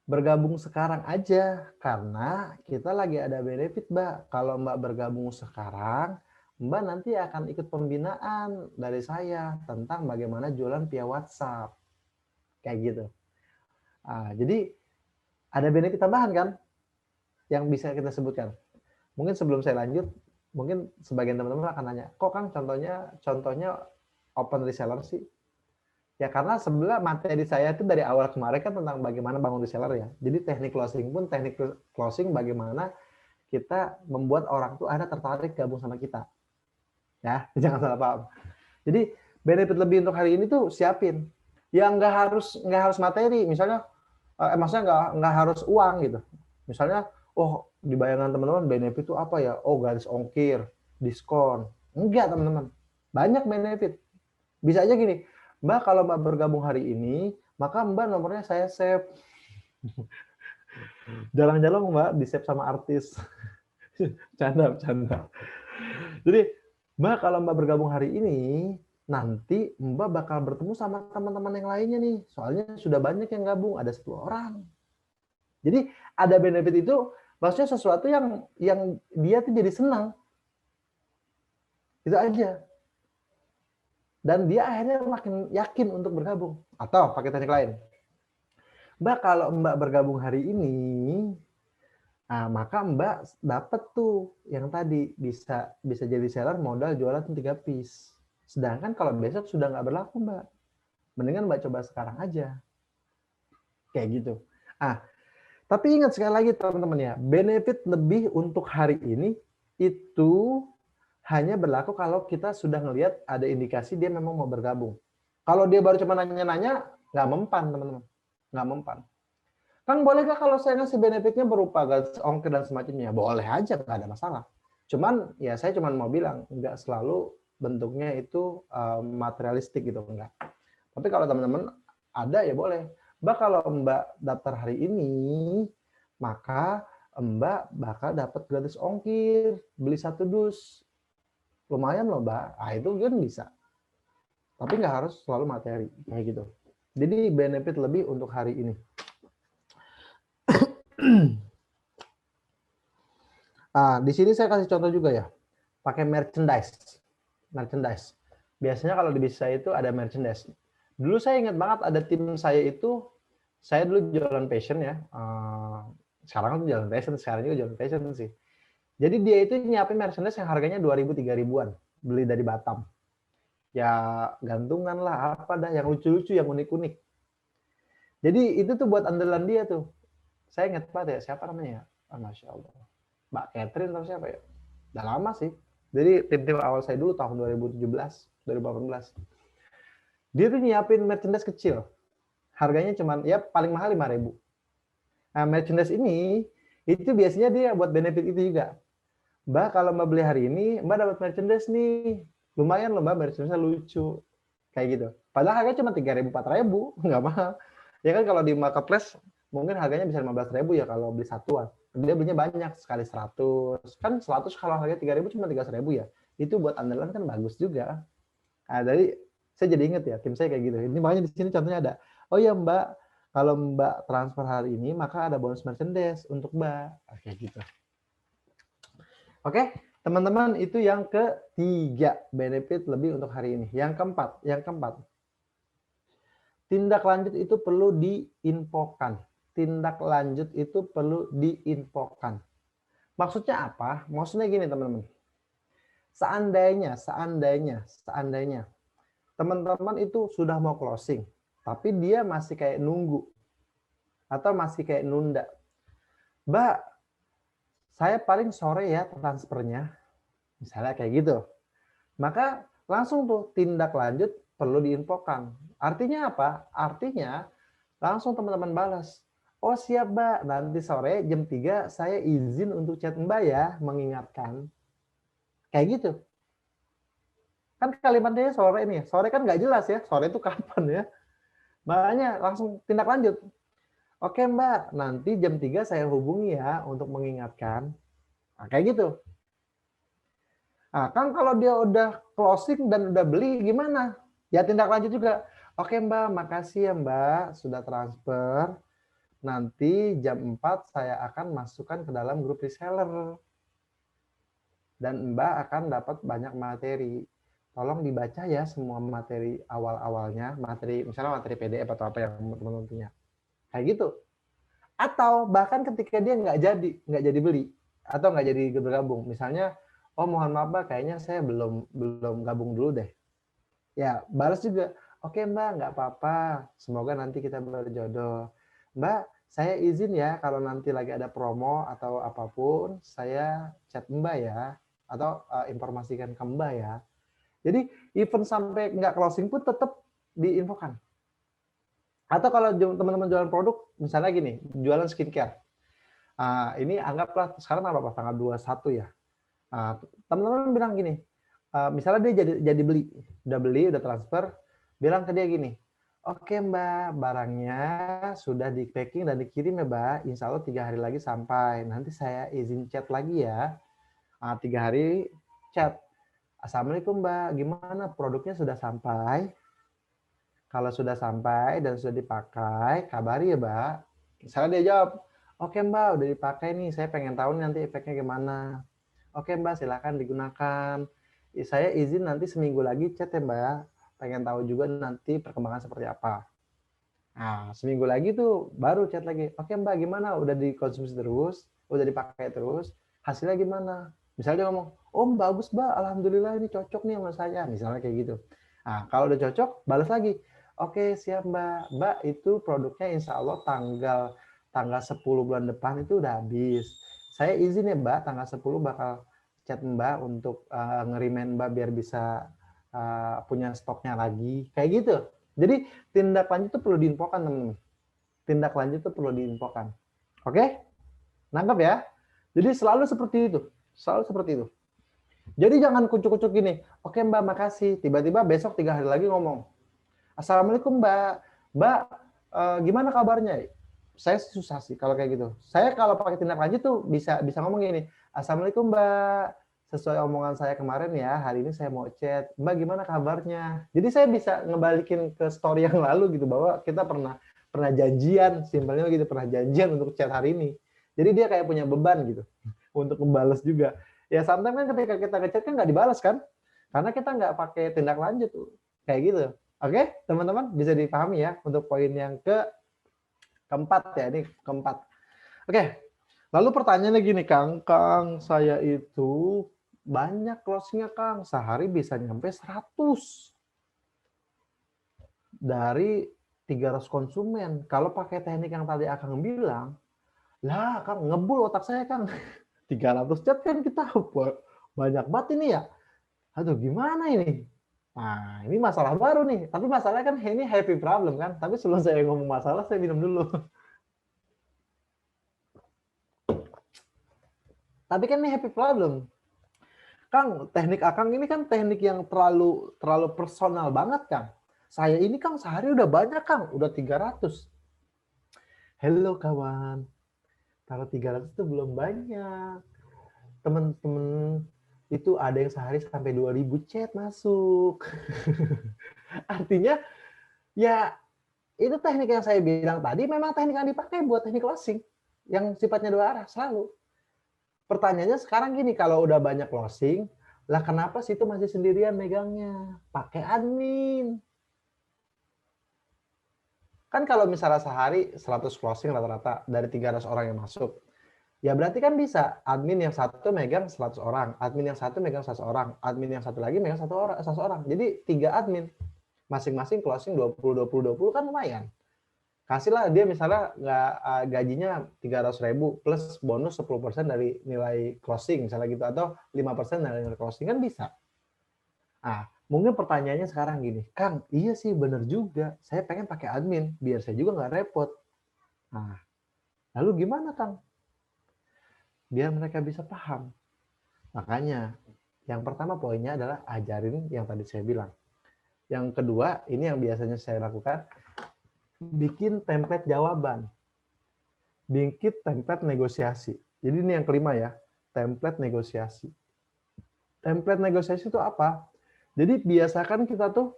[SPEAKER 2] bergabung sekarang aja karena kita lagi ada benefit, Mbak. Kalau Mbak bergabung sekarang, Mbak nanti akan ikut pembinaan dari saya tentang bagaimana jualan via WhatsApp. Kayak gitu. Jadi ada benefit tambahan kan yang bisa kita sebutkan. Mungkin sebelum saya lanjut, mungkin sebagian teman-teman akan nanya, kok Kang contohnya open reseller sih? Ya karena sebenarnya materi saya itu dari awal kemarin kan tentang bagaimana bangun reseller ya. Jadi teknik closing bagaimana kita membuat orang tuh ada tertarik gabung sama kita. Ya, jangan salah paham. Jadi benefit lebih untuk hari ini tuh siapin. Yang nggak harus materi, misalnya maksudnya nggak harus uang gitu. Misalnya, oh di bayangan teman-teman benefit itu apa ya? Oh gratis ongkir, diskon. Enggak teman-teman. Banyak benefit. Bisa aja gini, Mbak kalau Mbak bergabung hari ini, maka Mbak nomornya saya save. Jarang-jarang Mbak di save sama artis. Canda. Jadi Mbak kalau Mbak bergabung hari ini, nanti Mbak bakal bertemu sama teman-teman yang lainnya nih. Soalnya sudah banyak yang gabung, ada 10 orang. Jadi ada benefit itu, maksudnya sesuatu yang dia tuh jadi senang. Itu aja. Dan dia akhirnya makin yakin untuk bergabung. Atau pakai teknik lain. Mbak kalau Mbak bergabung hari ini, maka Mbak dapat tuh yang tadi bisa jadi seller modal jualan 3 piece. Sedangkan kalau besok sudah nggak berlaku Mbak, mendingan Mbak coba sekarang aja. Kayak gitu. Tapi ingat sekali lagi teman-teman ya, benefit lebih untuk hari ini itu hanya berlaku kalau kita sudah ngelihat ada indikasi dia memang mau bergabung. Kalau dia baru cuma nanya-nanya, nggak mempan teman-teman, nggak mempan. Kang boleh nggak kalau saya ngasih benefitnya berupa gratis ongkir dan semacamnya? Boleh aja, nggak ada masalah. Cuman ya saya cuma mau bilang, nggak selalu bentuknya itu materialistik gitu, enggak. Tapi kalau teman-teman ada ya boleh. Mbak kalau Mbak daftar hari ini, maka Mbak bakal dapat gratis ongkir, beli 1 dus. Lumayan loh Mbak, itu kan bisa. Tapi nggak harus selalu materi, kayak gitu. Jadi benefit lebih untuk hari ini. Di sini saya kasih contoh juga ya, pakai merchandise. Biasanya kalau di bisnis saya itu ada merchandise. Dulu saya ingat banget ada tim saya itu, saya dulu jualan fashion ya. Sekarang tuh jualan fashion, sekarang juga jualan fashion sih. Jadi dia itu nyiapin merchandise yang harganya 2.000-3.000-an, beli dari Batam. Ya gantungan lah, apa dah yang lucu-lucu, yang unik-unik. Jadi itu tuh buat andalan dia tuh. Saya ingat banget ya, siapa namanya? Masya Allah. Mbak Catherine atau siapa ya? Udah lama sih. Jadi tim-tim awal saya dulu tahun 2017, 2018. Dia tuh nyiapin merchandise kecil. Harganya cuman ya paling mahal 5.000. Nah, merchandise ini itu biasanya dia buat benefit itu juga. Mbak kalau Mbak beli hari ini, Mbak dapat merchandise nih. Lumayan loh Mbak, merchandise lucu. Kayak gitu. Padahal harganya cuma 3.000, 4.000, nggak mahal. Ya kan kalau di marketplace mungkin harganya bisa 15.000 ya kalau beli satuan. Dia belinya banyak, sekali 100. Kan 100 kalau harganya 3.000 cuma 300.000 ya. Itu buat andalan kan bagus juga. Jadi saya jadi inget ya, tim saya kayak gitu. Ini makanya di sini contohnya ada. Oh ya Mbak, kalau Mbak transfer hari ini, maka ada bonus merchandise untuk Mbak. Kayak gitu. Oke, teman-teman, itu yang ketiga, benefit lebih untuk hari ini. Yang keempat. Tindak lanjut itu perlu diinfokan. Tindak lanjut itu perlu diinfokan. Maksudnya apa? Maksudnya gini teman-teman. Seandainya teman-teman itu sudah mau closing, tapi dia masih kayak nunggu atau masih kayak nunda. Mbak, saya paling sore ya transfernya. Misalnya kayak gitu. Maka langsung tuh tindak lanjut perlu diinfokan. Artinya apa? Artinya langsung teman-teman balas. Oh siap Mbak, nanti sore jam 3 saya izin untuk chat Mbak ya, mengingatkan. Kayak gitu. Kan kalimatnya sore nih, sore kan nggak jelas ya, sore itu kapan ya. Makanya langsung tindak lanjut. Oke Mbak, nanti jam 3 saya hubungi ya untuk mengingatkan. Nah, kayak gitu. Nah, kan kalau dia udah closing dan udah beli gimana? Ya tindak lanjut juga. Oke Mbak, makasih ya Mbak sudah transfer. Nanti jam 4 saya akan masukkan ke dalam grup reseller. Dan Mbak akan dapat banyak materi. Tolong dibaca ya semua materi awal-awalnya, misalnya materi PDF atau apa yang teman-teman punya. Kayak gitu. Atau bahkan ketika dia nggak jadi beli atau nggak jadi bergabung, misalnya, oh mohon maaf Mbak, kayaknya saya belum gabung dulu deh. Ya balas juga, oke Mbak, nggak apa-apa, semoga nanti kita berjodoh. Mbak, saya izin ya kalau nanti lagi ada promo atau apapun, saya chat Mbak ya, atau informasikan ke Mbak ya. Jadi even sampai nggak closing pun tetap diinfokan. Atau kalau teman-teman jualan produk, misalnya gini, jualan skincare. Ini anggaplah sekarang apa tanggal 21 ya. Teman-teman bilang gini, misalnya dia udah beli, udah transfer, bilang ke dia gini, oke Mbak, barangnya sudah di packing dan dikirim ya Mbak, insya Allah 3 hari lagi sampai. Nanti saya izin chat lagi ya. 3 hari chat. Assalamualaikum Mbak, gimana produknya sudah sampai? Kalau sudah sampai dan sudah dipakai, kabari ya Mbak. Misalnya dia jawab, oke Mbak, udah dipakai nih, saya pengen tahu nanti efeknya gimana. Oke Mbak, silakan digunakan. Saya izin nanti seminggu lagi chat ya Mbak, pengen tahu juga nanti perkembangan seperti apa. Nah, seminggu lagi tuh baru chat lagi. Oke Mbak, gimana? Udah dikonsumsi terus, udah dipakai terus, hasilnya gimana? Misalnya dia ngomong, oh bagus Mbak, alhamdulillah ini cocok nih sama saya. Misalnya kayak gitu. Nah, kalau udah cocok, balas lagi. Oke, siap Mbak. Mbak, itu produknya insya Allah tanggal 10 bulan depan itu udah habis. Saya izin ya Mbak, tanggal 10 bakal chat Mbak untuk ngerimen Mbak biar bisa punya stoknya lagi. Kayak gitu. Jadi tindak lanjut itu perlu diinfokan teman-teman. Tindak lanjut itu perlu diinfokan. Oke? Nangkep ya? Jadi selalu seperti itu. Selalu seperti itu. Jadi jangan kucuk-kucuk gini. Oke Mbak, makasih. Tiba-tiba besok 3 hari lagi ngomong. Assalamualaikum Mbak. Mbak, gimana kabarnya? Saya susah sih kalau kayak gitu. Saya kalau pakai tindak lanjut tuh bisa ngomong gini. Assalamualaikum Mbak. Sesuai omongan saya kemarin ya, hari ini saya mau chat. Mbak, gimana kabarnya? Jadi saya bisa ngebalikin ke story yang lalu gitu bahwa kita pernah janjian, simpelnya gitu, pernah janjian untuk chat hari ini. Jadi dia kayak punya beban gitu untuk membalas juga. Ya sometimes kan ketika kita ngechat kan nggak dibalas kan? Karena kita nggak pakai tindak lanjut tuh. Kayak gitu. Oke, teman-teman bisa dipahami ya untuk poin yang keempat ya, ini keempat. Oke, lalu pertanyaannya gini Kang, saya itu banyak closingnya Kang, sehari bisa nyampe 100 dari 300 konsumen. Kalau pakai teknik yang tadi Akang bilang, lah Kang ngebul otak saya Kang. 300 chat kan kita banyak banget ini ya. Aduh gimana ini? Nah ini masalah baru nih. Tapi masalahnya kan ini happy problem kan. Tapi sebelum saya ngomong masalah, saya minum dulu. Tapi kan ini happy problem. Kang, teknik Akang ini kan teknik yang terlalu personal banget, Kang. Saya ini Kang sehari udah banyak, Kang. Udah 300. Hello kawan. Kalau 300 itu belum banyak. Temen-temen itu ada yang sehari sampai 2000 chat masuk. Artinya, ya itu teknik yang saya bilang tadi memang teknik yang dipakai buat teknik closing. Yang sifatnya 2 arah, selalu. Pertanyaannya sekarang gini, kalau udah banyak closing, lah kenapa sih itu masih sendirian megangnya? Pakai admin. Kan kalau misalnya sehari 100 closing rata-rata dari 300 orang yang masuk, ya berarti kan bisa admin yang satu megang 100 orang, admin yang satu megang 100 orang, admin yang satu lagi megang 100 orang. Jadi 3 admin, masing-masing closing 20 kan lumayan. Kasihlah dia misalnya gajinya 300.000 plus bonus 10% dari nilai closing misalnya gitu, atau 5% dari nilai closing, kan bisa. Nah, mungkin pertanyaannya sekarang gini, Kang, iya sih bener juga, saya pengen pakai admin, biar saya juga nggak repot. Nah, lalu gimana, Kang? Biar mereka bisa paham. Makanya, yang pertama poinnya adalah ajarin yang tadi saya bilang. Yang kedua, ini yang biasanya saya lakukan, bikin template jawaban. Bikin template negosiasi. Jadi ini yang kelima ya, template negosiasi. Template negosiasi itu apa? Jadi biasakan kita tuh,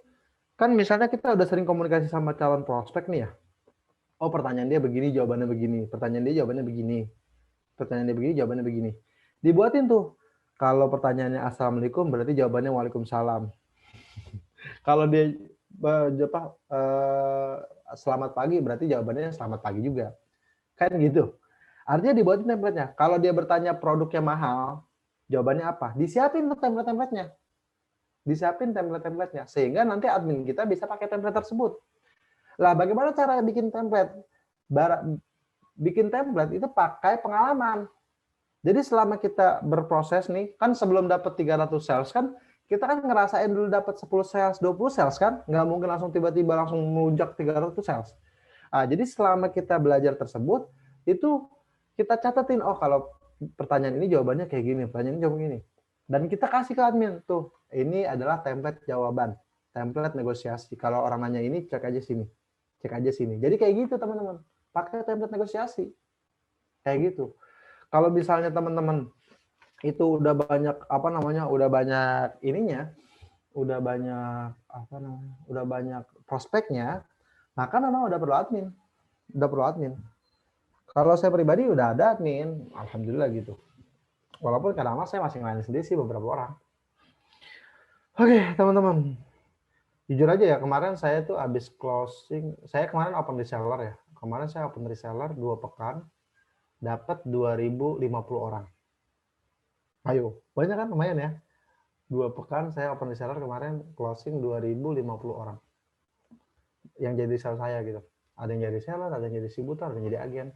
[SPEAKER 2] kan misalnya kita udah sering komunikasi sama calon prospek nih ya. Oh, pertanyaan dia begini, jawabannya begini. Pertanyaan dia jawabannya begini. Pertanyaan dia begini, jawabannya begini. Dibuatin tuh. Kalau pertanyaannya Assalamualaikum, berarti jawabannya Waalaikumsalam. Kalau dia selamat pagi, berarti jawabannya selamat pagi juga. Kan gitu. Artinya dibuatin template-nya. Kalau dia bertanya produknya mahal, jawabannya apa? Disiapin tuh template-templatenya. Disiapin template-templatenya. Sehingga nanti admin kita bisa pakai template tersebut. Lah, bagaimana cara bikin template? Bikin template itu pakai pengalaman. Jadi selama kita berproses nih, kan sebelum dapat 300 sales kan, kita kan ngerasain dulu dapat 10 sales, 20 sales kan? Nggak mungkin langsung tiba-tiba langsung melunjak 300 sales. Nah, jadi selama kita belajar tersebut, itu kita catatin, oh kalau pertanyaan ini jawabannya kayak gini, pertanyaan ini jawabannya gini. Dan kita kasih ke admin, tuh, ini adalah template jawaban, template negosiasi. Kalau orang nanya ini, cek aja sini. Cek aja sini. Jadi kayak gitu teman-teman. Pakai template negosiasi. Kayak gitu. Kalau misalnya teman-teman itu udah banyak udah banyak ininya, udah banyak prospeknya, maka memang udah perlu admin. Kalau saya pribadi udah ada admin, alhamdulillah gitu. Walaupun kadang-kadang saya masih ngelayanin sendiri sih beberapa orang. Oke, teman-teman. Jujur aja ya, kemarin saya tuh habis closing, saya kemarin open reseller ya. Kemarin saya open reseller 2 pekan, dapat 2050 orang. Ayo, banyak kan, lumayan ya. 2 pekan saya open reseller kemarin closing 2050 orang. Yang jadi seller saya gitu. Ada yang jadi seller, ada yang jadi distributor, ada yang jadi agen.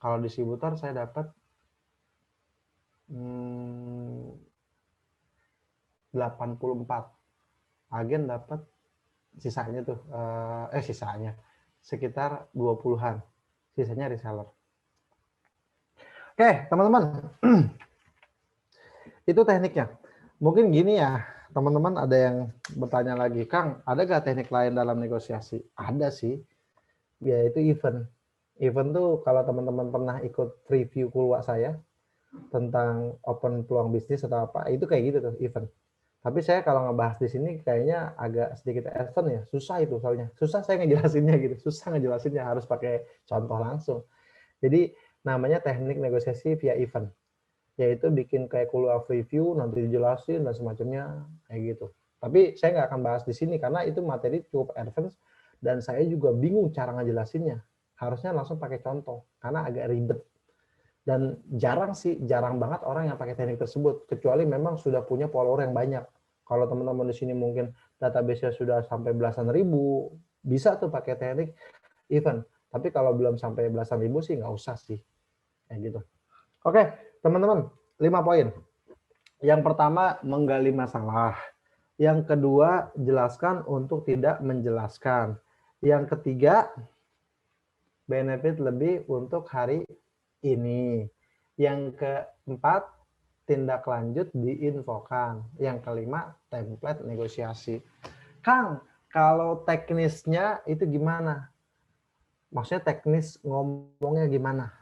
[SPEAKER 2] Kalau distributor saya dapat 84. Agen dapat sisanya tuh sekitar 20-an. Sisanya reseller. Oke, teman-teman. Itu tekniknya. Mungkin gini ya, teman-teman ada yang bertanya lagi, Kang, ada gak teknik lain dalam negosiasi? Ada sih, yaitu event. Event tuh kalau teman-teman pernah ikut review Kulwa saya tentang open peluang bisnis atau apa, itu kayak gitu tuh, event. Tapi saya kalau ngebahas di sini kayaknya agak sedikit event ya, susah itu soalnya. Susah saya ngejelasinnya gitu, harus pakai contoh langsung. Jadi namanya teknik negosiasi via event, yaitu bikin kayak keluar review, nanti dijelasin dan semacamnya kayak gitu. Tapi saya nggak akan bahas di sini karena itu materi cukup advance dan saya juga bingung cara ngejelasinnya. Harusnya langsung pakai contoh karena agak ribet. Dan jarang banget orang yang pakai teknik tersebut, kecuali memang sudah punya follower yang banyak. Kalau teman-teman di sini mungkin database-nya sudah sampai belasan ribu, bisa tuh pakai teknik event. Tapi kalau belum sampai belasan ribu sih nggak usah sih. Kayak gitu. Oke, teman-teman, 5 poin. Yang pertama, menggali masalah. Yang kedua, jelaskan untuk tidak menjelaskan. Yang ketiga, benefit lebih untuk hari ini. Yang keempat, tindak lanjut diinfokan. Yang kelima, template negosiasi. Kang, kalau teknisnya itu gimana? Maksudnya teknis ngomongnya gimana?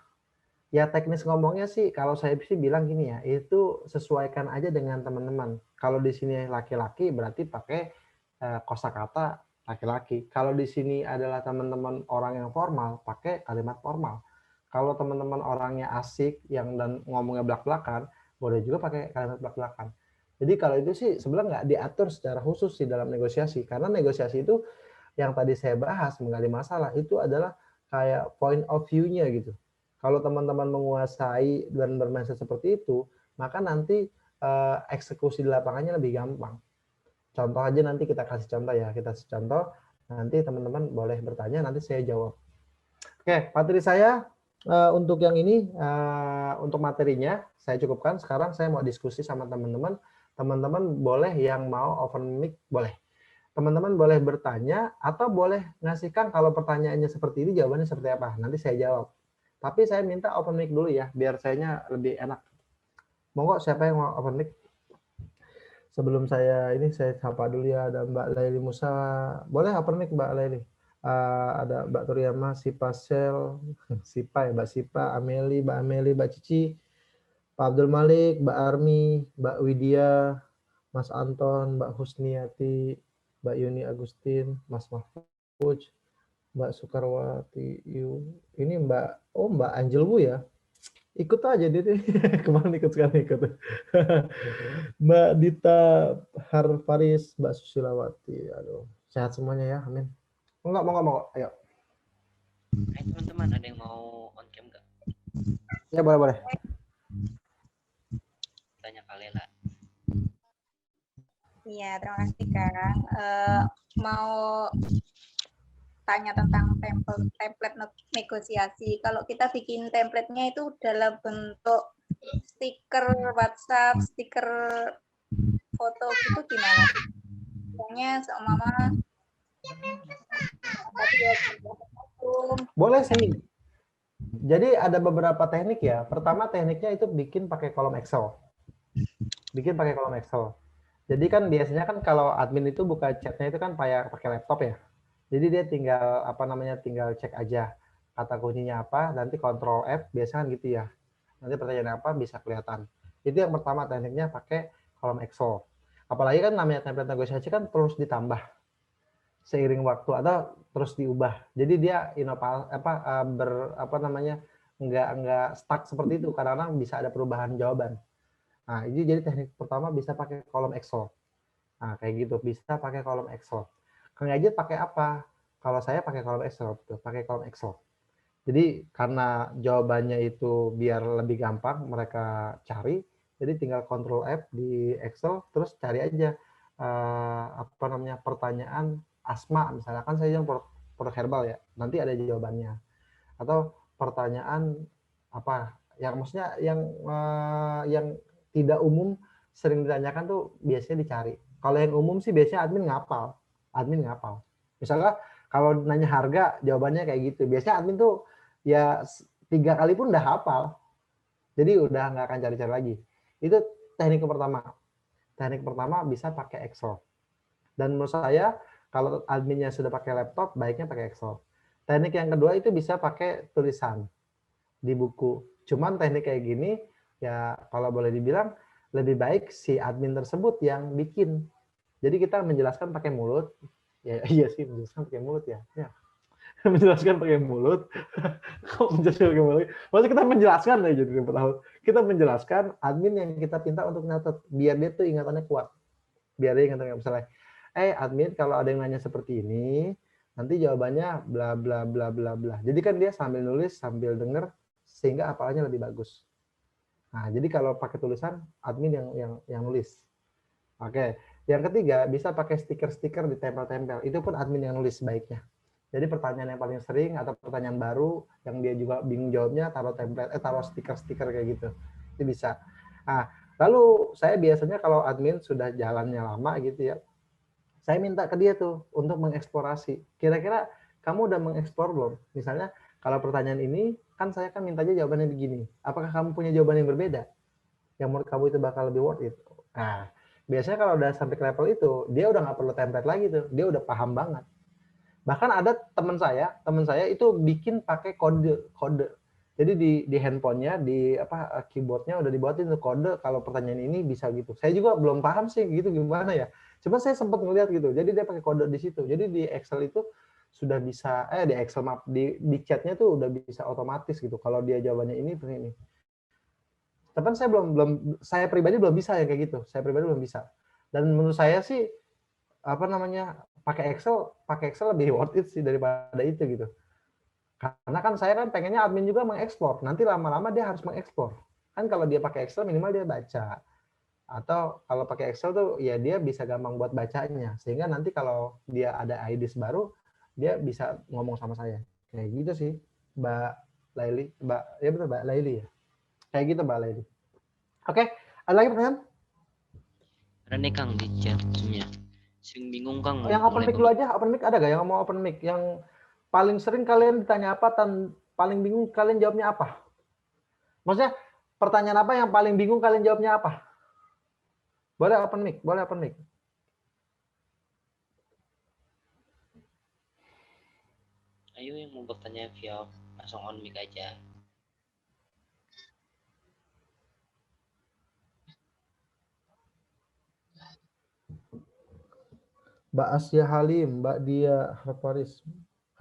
[SPEAKER 2] Ya teknis ngomongnya sih, kalau saya sih bilang gini ya, itu sesuaikan aja dengan teman-teman. Kalau di sini laki-laki berarti pakai kosakata laki-laki. Kalau di sini adalah teman-teman orang yang formal, pakai kalimat formal. Kalau teman-teman orangnya asik yang dan ngomongnya belak-belakan, boleh juga pakai kalimat belak-belakan. Jadi kalau itu sih sebenarnya nggak diatur secara khusus sih dalam negosiasi, karena negosiasi itu yang tadi saya bahas menggali masalah itu adalah kayak point of view-nya gitu. Kalau teman-teman menguasai dan bermindset seperti itu, maka nanti eksekusi di lapangannya lebih gampang. Contoh aja nanti kita kasih contoh ya, kita kasih contoh, nanti teman-teman boleh bertanya, nanti saya jawab. Oke, materi saya untuk yang ini, untuk materinya saya cukupkan. Sekarang saya mau diskusi sama teman-teman. Teman-teman boleh yang mau open mic, boleh. Teman-teman boleh bertanya atau boleh ngasihkan kalau pertanyaannya seperti ini, jawabannya seperti apa. Nanti saya jawab. Tapi saya minta open mic dulu ya, biar sayanya lebih enak. Monggo siapa yang mau open mic? Sebelum saya ini, saya sapa dulu ya, ada Mbak Laili Musa. Boleh open mic Mbak Laili? Ada Mbak Turiyama, Sipa Sel, Sipa ya, Mbak Sipa, Ameli, Mbak Cici, Pak Abdul Malik, Mbak Armi, Mbak Widya, Mas Anton, Mbak Husniati, Mbak Yuni Agustin, Mas Mahfud, Mbak Soekarwati, ini Mbak Angel Wu ya. Ikut aja dia nih. Kemarin ikut sekarang ikut. Mbak Dita Harfaris, Mbak Susilawati. Aduh, sehat semuanya ya. Amin. Enggak. Ayo.
[SPEAKER 4] Hai teman-teman, ada yang mau on cam nggak?
[SPEAKER 2] Ya boleh.
[SPEAKER 4] Tanya Kak Lela.
[SPEAKER 5] Iya, terima kasih Kang. Mau tanya tentang template negosiasi. Kalau kita bikin template-nya itu dalam bentuk stiker WhatsApp, stiker foto gitu gimana? Misalnya seumpama
[SPEAKER 2] boleh sih. Jadi ada beberapa teknik ya. Pertama tekniknya itu bikin pakai kolom Excel. Jadi kan biasanya kan kalau admin itu buka chatnya itu kan pakai laptop ya. Jadi dia tinggal cek aja kata kuncinya apa, nanti Ctrl F biasanya kan gitu ya. Nanti pertanyaan apa bisa kelihatan. Itu yang pertama tekniknya pakai kolom Excel. Apalagi kan namanya template negosiasi kan terus ditambah seiring waktu atau terus diubah. Jadi dia nggak stuck seperti itu. Kadang-kadang bisa ada perubahan jawaban. Nah, ini jadi teknik pertama bisa pakai kolom Excel. Nah, kayak gitu bisa pakai kolom Excel. Kang Ajit pakai apa? Kalau saya pakai kolom Excel. Jadi karena jawabannya itu biar lebih gampang mereka cari, jadi tinggal Ctrl F di Excel, terus cari aja pertanyaan asma, misalkan saya yang produk herbal ya, nanti ada jawabannya. Atau pertanyaan apa? Yang maksudnya yang tidak umum sering ditanyakan tuh biasanya dicari. Kalau yang umum sih biasanya admin ngapal. Misalnya kalau nanya harga, jawabannya kayak gitu. Biasanya admin tuh ya 3 kali pun udah hafal. Jadi udah nggak akan cari-cari lagi. Itu teknik pertama. Teknik pertama bisa pakai Excel. Dan menurut saya kalau adminnya sudah pakai laptop, baiknya pakai Excel. Teknik yang kedua itu bisa pakai tulisan di buku. Cuman teknik kayak gini, ya kalau boleh dibilang, lebih baik si admin tersebut yang bikin. Jadi kita menjelaskan pakai mulut. Ya iya sih, menjelaskan pakai mulut ya. Menjelaskan pakai mulut. Kok menjelaskan pakai mulut? Maksudnya kita menjelaskan aja jadi tahu. Kita menjelaskan admin yang kita pinta untuk nyatet biar dia tuh ingatannya kuat. Biar dia ingatannya misalnya, admin kalau ada yang nanya seperti ini, nanti jawabannya bla bla bla bla bla. Jadi kan dia sambil nulis, sambil denger sehingga hafalannya lebih bagus. Nah, jadi kalau pakai tulisan admin yang nulis. Oke. Yang ketiga, bisa pakai stiker-stiker di tempel-tempel. Itu pun admin yang nulis sebaiknya. Jadi pertanyaan yang paling sering atau pertanyaan baru yang dia juga bingung jawabnya, taruh stiker-stiker kayak gitu. Itu bisa. Nah, lalu saya biasanya kalau admin sudah jalannya lama gitu ya, saya minta ke dia tuh untuk mengeksplorasi. Kira-kira kamu udah mengeksplor belum? Misalnya kalau pertanyaan ini, kan saya kan minta aja jawabannya begini. Apakah kamu punya jawaban yang berbeda? Yang menurut kamu itu bakal lebih worth it? Nah, biasanya kalau udah sampai ke level itu, dia udah nggak perlu template lagi tuh. Dia udah paham banget. Bahkan ada teman saya itu bikin pakai kode. Jadi di handphonenya, di keyboardnya udah dibuatin tuh kode kalau pertanyaan ini bisa gitu. Saya juga belum paham sih gitu gimana ya. Cuma saya sempat ngeliat gitu. Jadi dia pakai kode di situ. Jadi di Excel itu sudah bisa di Excel map di chatnya tuh udah bisa otomatis gitu. Kalau dia jawabannya ini begini. Tapi saya pribadi belum bisa ya kayak gitu. Saya pribadi belum bisa. Dan menurut saya sih pakai Excel lebih worth it sih daripada itu gitu. Karena kan saya kan pengennya admin juga mengeksplor. Nanti lama-lama dia harus mengeksplor. Kan kalau dia pakai Excel minimal dia baca. Atau kalau pakai Excel tuh ya dia bisa gampang buat bacanya. Sehingga nanti kalau dia ada ideas baru, dia bisa ngomong sama saya. Kayak gitu sih, Mbak Laili. Ya betul Mbak Laili ya. Kayak gitu Mbak Laili. Oke, ada lagi pertanyaan?
[SPEAKER 4] Ada nih Kang di chatnya. Sing bingung Kang.
[SPEAKER 2] Yang open mic dulu aja. Open mic ada gak yang mau open mic? Yang paling sering kalian ditanya apa dan paling bingung kalian jawabnya apa? Maksudnya pertanyaan apa yang paling bingung kalian jawabnya apa? Boleh open mic, boleh open mic.
[SPEAKER 4] Ayo yang mau bertanya via langsung on mic aja.
[SPEAKER 2] Mbak Asia Halim, Mbak Dia Harparis,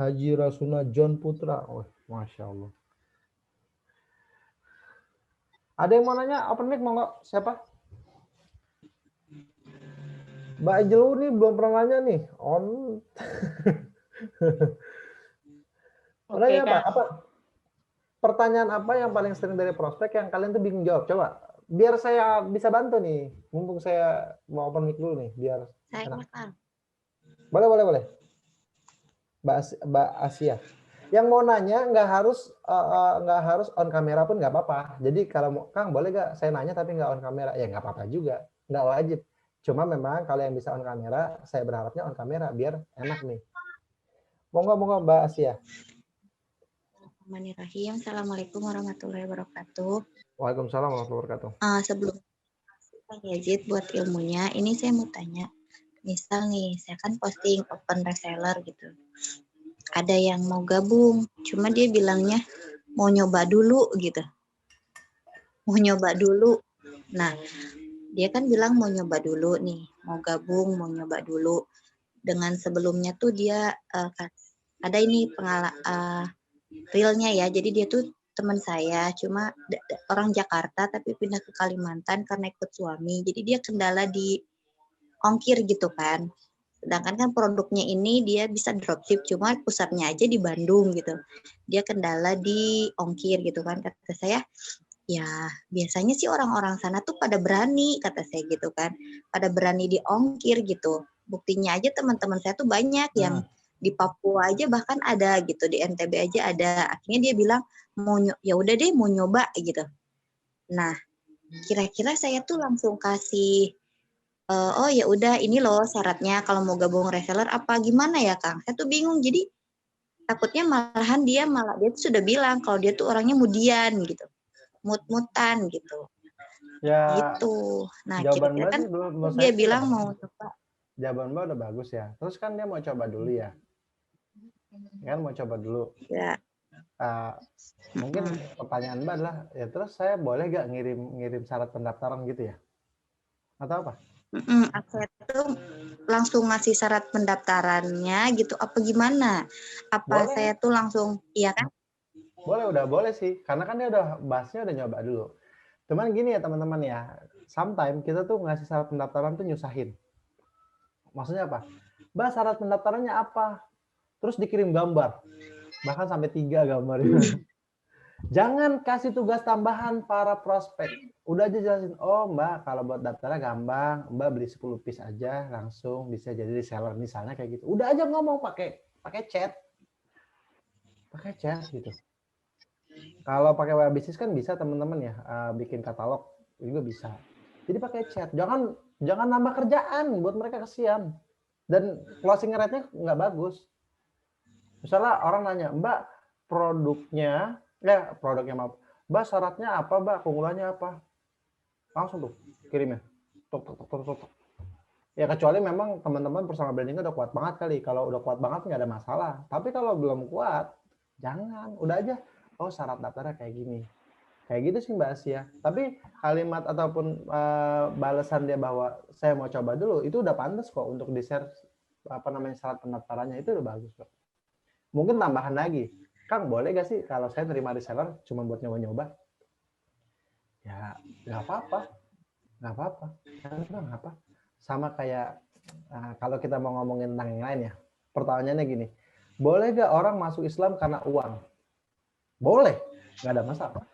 [SPEAKER 2] Haji Rasuna John Putra. Oh, Masya Allah. Ada yang mau nanya open mic mau nggak? Siapa? Mbak Jelu nih belum pernah nanya nih. On. Nanya apa? Pertanyaan apa yang paling sering dari prospek yang kalian tuh bingung jawab? Coba. Biar saya bisa bantu nih. Mumpung saya mau open mic dulu nih. Biar
[SPEAKER 5] Saya
[SPEAKER 2] enak.
[SPEAKER 5] Kang.
[SPEAKER 2] Boleh. Mbak Asia. Yang mau nanya nggak harus on kamera pun nggak apa-apa. Jadi kalau mau Kang boleh nggak saya nanya tapi nggak on kamera? Ya nggak apa-apa juga. Nggak wajib. Cuma memang kalau yang bisa on kamera, saya berharapnya on kamera biar enak nih. Monggo Mbak Asia.
[SPEAKER 5] Bismillahirrahmanirrahim. Assalamualaikum warahmatullahi wabarakatuh.
[SPEAKER 2] Waalaikumsalam warahmatullahi wabarakatuh.
[SPEAKER 5] Sebelum Kang Yazid buat ilmunya, ini saya mau tanya. Misal nih, saya kan posting open reseller gitu. Ada yang mau gabung, cuma dia bilangnya mau nyoba dulu gitu. Mau nyoba dulu. Nah, dia kan bilang mau nyoba dulu nih, mau gabung, mau nyoba dulu. Dengan sebelumnya tuh dia ada ini realnya ya. Jadi dia tuh teman saya, cuma orang Jakarta tapi pindah ke Kalimantan karena ikut suami. Jadi dia kendala di ongkir gitu kan. Sedangkan kan produknya ini dia bisa dropship, cuma pusatnya aja di Bandung gitu. Dia kendala di ongkir gitu kan. Kata saya, ya biasanya sih orang-orang sana tuh pada berani, kata saya gitu kan. Pada berani di ongkir gitu. Buktinya aja teman-teman saya tuh banyak yang di Papua aja bahkan ada gitu, di NTB aja ada. Akhirnya dia bilang, ya udah deh mau nyoba gitu. Nah, kira-kira saya tuh langsung kasih oh ya udah ini loh syaratnya kalau mau gabung reseller apa gimana ya Kang? Saya tuh bingung, jadi takutnya malahan dia tuh sudah bilang kalau dia tuh orangnya mudian gitu, mut-mutan gitu.
[SPEAKER 2] Ya.
[SPEAKER 5] Gitu. Nah
[SPEAKER 2] jawaban
[SPEAKER 5] kira-kira kan
[SPEAKER 2] saya
[SPEAKER 5] dia bilang mau coba.
[SPEAKER 2] Jawaban Mbak udah bagus ya. Terus kan dia mau coba dulu ya. Kan mau coba dulu.
[SPEAKER 5] Ya.
[SPEAKER 2] Mungkin pertanyaan Mbak adalah ya terus saya boleh gak ngirim syarat pendaftaran gitu ya? Atau apa?
[SPEAKER 5] Saya tuh langsung ngasih syarat pendaftarannya gitu apa gimana? Apa boleh. Saya tuh langsung iya kan?
[SPEAKER 2] Boleh sih. Karena kan dia udah bahasnya udah nyoba dulu. Cuman gini ya teman-teman ya. Sometimes kita tuh ngasih syarat pendaftaran tuh nyusahin. Maksudnya apa? Mbak syarat pendaftarannya apa? Terus dikirim gambar. Bahkan sampai 3 gambar. Jangan kasih tugas tambahan para prospek. Udah aja jelasin, oh Mbak kalau buat daftarnya gampang, Mbak beli 10 piece aja langsung bisa jadi reseller misalnya kayak gitu. Udah aja ngomong pakai chat. Pakai chat gitu. Kalau pakai web bisnis kan bisa teman-teman ya, bikin katalog juga bisa. Jadi pakai chat. Jangan nambah kerjaan buat mereka, kesian. Dan closing rate-nya nggak bagus. Misalnya orang nanya, Mbak produknya maaf. Mbak syaratnya apa, Mbak? Keunggulannya apa? Langsung tuh kirimnya. Tok. Ya kecuali memang teman-teman personal branding udah kuat banget kali. Kalau udah kuat banget nggak ada masalah. Tapi kalau belum kuat, jangan. Udah aja, oh syarat daftarnya kayak gini. Kayak gitu sih Mbak Asia. Tapi kalimat ataupun balasan dia bahwa saya mau coba dulu, itu udah pantas kok untuk di-share syarat pendaftarannya, itu udah bagus kok. Mungkin tambahan lagi, Kang boleh gak sih kalau saya terima reseller cuma buat nyoba-nyoba? Ya nggak apa-apa. Sama kayak Nah, kalau kita mau ngomongin tentang yang lain ya, pertanyaannya gini, boleh gak orang masuk Islam karena uang? Boleh, nggak ada masalah.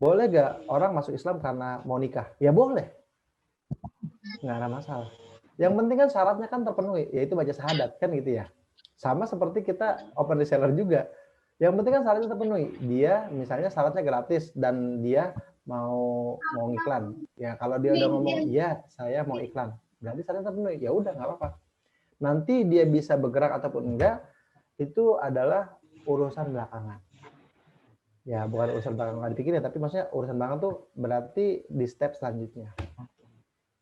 [SPEAKER 2] Boleh gak orang masuk Islam karena mau nikah? Ya boleh, nggak ada masalah. Yang penting kan syaratnya kan terpenuhi, yaitu baca syahadat kan gitu ya. Sama seperti kita open reseller juga. Yang penting kan syaratnya terpenuhi. Dia misalnya syaratnya gratis dan dia mau ngiklan. Ya kalau dia udah ngomong iya saya mau iklan, berarti syaratnya terpenuhi. Ya udah nggak apa-apa. Nanti dia bisa bergerak ataupun enggak itu adalah urusan belakangan. Ya bukan urusan belakangan nggak dipikirin, tapi maksudnya urusan belakangan tuh berarti di step selanjutnya.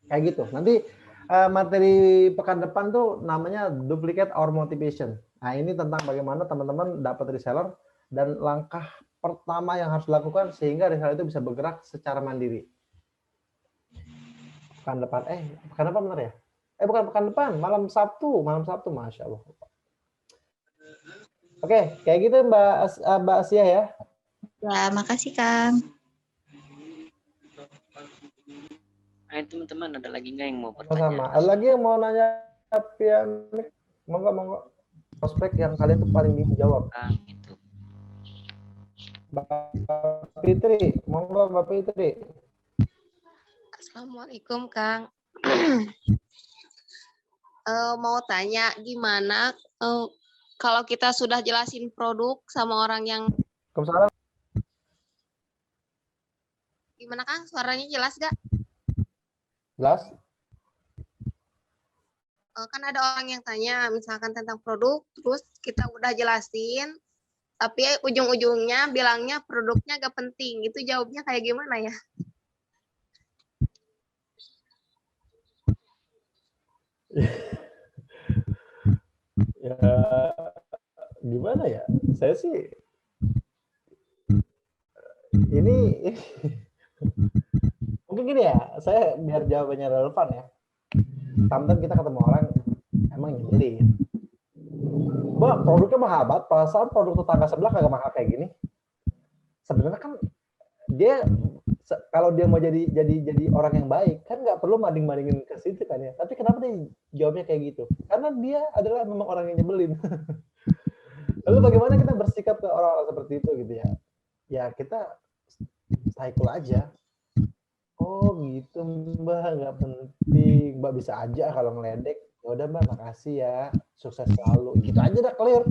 [SPEAKER 2] Kayak gitu. Nanti materi pekan depan tuh namanya duplicate our motivation. Nah ini tentang bagaimana teman-teman dapat reseller dan langkah pertama yang harus dilakukan sehingga reseller itu bisa bergerak secara mandiri. Pekan depan, benar ya? Bukan pekan depan, malam Sabtu, Masya Allah. Oke, kayak gitu Mbak Asia ya.
[SPEAKER 5] Ya, makasih Kang.
[SPEAKER 4] Ayo teman-teman, ada lagi nggak yang mau
[SPEAKER 2] Sama.
[SPEAKER 4] bertanya?
[SPEAKER 2] Ada lagi yang mau nanya pianik? Monggo. Prospek yang kalian tuh paling dijawab.
[SPEAKER 4] Gitu.
[SPEAKER 2] Mbak Fitri, monggo Mbak Fitri.
[SPEAKER 6] Assalamualaikum Kang. Mau tanya gimana kalau kita sudah jelasin produk sama orang yang
[SPEAKER 2] Waalaikumsalam.
[SPEAKER 6] gimana Kang? Suaranya jelas gak?
[SPEAKER 2] Jelas?
[SPEAKER 6] Kan ada orang yang tanya misalkan tentang produk, terus kita udah jelasin, tapi ujung-ujungnya bilangnya produknya gak penting. Itu jawabnya kayak gimana ya?
[SPEAKER 2] Ya gimana ya? Saya sih ini mungkin gini ya, saya biar jawabannya relevan ya. Sometimes kita ketemu orang emang nyebelin. Mbak, produknya mahal banget, perasaan produk tetangga sebelah kagak mahal kayak gini. Sebenarnya kan dia kalau dia mau jadi orang yang baik kan nggak perlu banding-bandingin ke situ kan ya. Tapi kenapa dia jawabnya kayak gitu? Karena dia adalah memang orang yang nyebelin. Lalu bagaimana kita bersikap ke orang-orang seperti itu gitu ya? Ya kita cycle aja. Oh gitu Mbak, nggak penting. Mbak bisa aja kalau ngeledek. Ya udah Mbak, makasih ya. Sukses selalu. Gitu aja udah clear.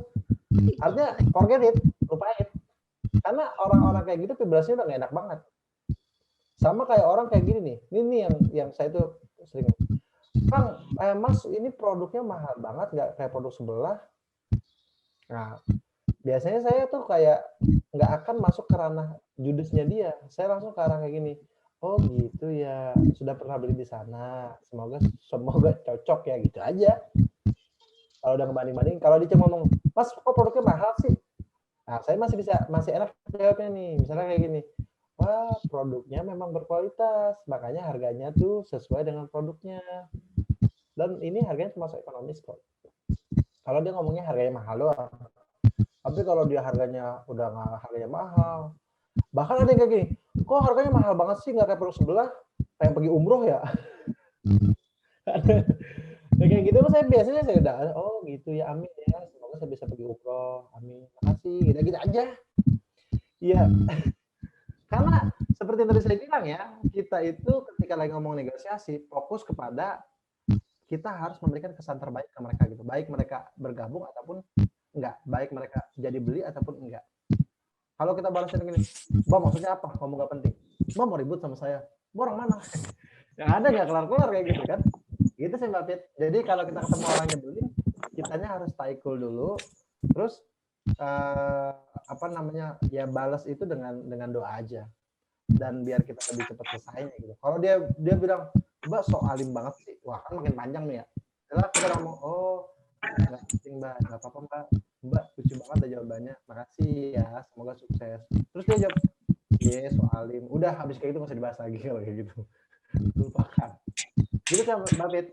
[SPEAKER 2] Artinya forget it, lupain. Karena orang-orang kayak gitu vibrasinya udah gak enak banget. Sama kayak orang kayak gini nih. Ini yang saya tuh sering. Kang, Mas ini produknya mahal banget, nggak kayak produk sebelah. Nah, biasanya saya tuh kayak nggak akan masuk ke ranah judesnya dia. Saya langsung ke arah kayak gini. Oh gitu ya, sudah pernah beli di sana. Semoga cocok ya, gitu aja. Kalau udah ngebanding-banding, kalau dia cuma ngomong, Mas kok produknya mahal sih? Nah, saya masih enak jawabnya nih. Misalnya kayak gini. Wah, produknya memang berkualitas, makanya harganya tuh sesuai dengan produknya. Dan ini harganya termasuk ekonomis kok. Kalau dia ngomongnya harganya mahal doang. Tapi kalau dia harganya udah nggak harganya mahal, bahkan ada yang kayak gini, kok harganya mahal banget sih, nggak kayak produk sebelah, kayak pergi umroh ya. Ya, kayak gitu saya biasanya saya udah, oh gitu ya, amin ya, semoga saya bisa pergi umroh, amin, makasih, gitu aja. Iya. Karena seperti yang tadi saya bilang ya, kita itu ketika lagi ngomong negosiasi, fokus kepada kita harus memberikan kesan terbaik ke mereka gitu. Baik mereka bergabung ataupun enggak. Baik mereka jadi beli ataupun enggak. Kalau kita balasnya gini, Mbak maksudnya apa? Ngomong gak penting. Mbak mau ribut sama saya. Mbak orang mana? Yang ada nggak kelar-kelar kayak gitu kan? Gitu sih Mbak Fit. Jadi kalau kita ketemu orang nyebelin, kitanya harus stay cool dulu. Terus ya balas itu dengan doa aja, dan biar kita lebih cepat selesainya gitu. Kalau dia bilang Mbak so alim banget sih, wah kan makin panjang nih ya. Setelah kita ngomong, oh nggak penting Mbak, nggak apa-apa Mbak lucu banget ada jawabannya, makasih ya, semoga sukses. Terus dia jawab yes so alim, udah habis kayak gitu nggak usah dibahas lagi kalau kayak gitu, lupakan. Gitu kan Mbak Fit?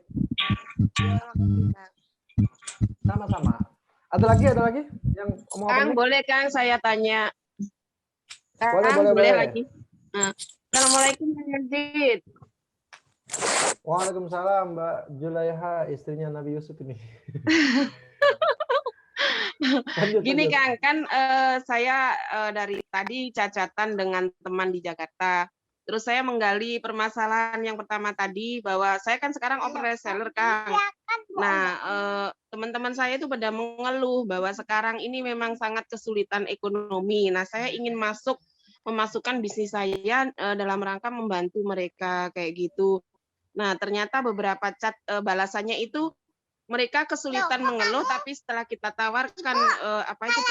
[SPEAKER 2] Sama-sama. Ada lagi yang mau
[SPEAKER 6] Kang, boleh Kang saya tanya? Kang,
[SPEAKER 2] boleh
[SPEAKER 6] lagi. Nah, Assalamualaikum Kang Yazid.
[SPEAKER 2] Waalaikumsalam Mbak Julaiha, istrinya Nabi Yusuf ini. Lanjut,
[SPEAKER 7] Gini
[SPEAKER 2] lanjut.
[SPEAKER 7] Kang, kan saya dari tadi cacatan dengan teman di Jakarta. Terus saya menggali permasalahan yang pertama tadi bahwa saya kan sekarang open reseller Kang. Nah, teman-teman saya itu pada mengeluh bahwa sekarang ini memang sangat kesulitan ekonomi. Nah, saya ingin memasukkan bisnis saya dalam rangka membantu mereka kayak gitu. Nah, ternyata beberapa chat balasannya itu mereka kesulitan mengeluh, tapi setelah kita tawarkan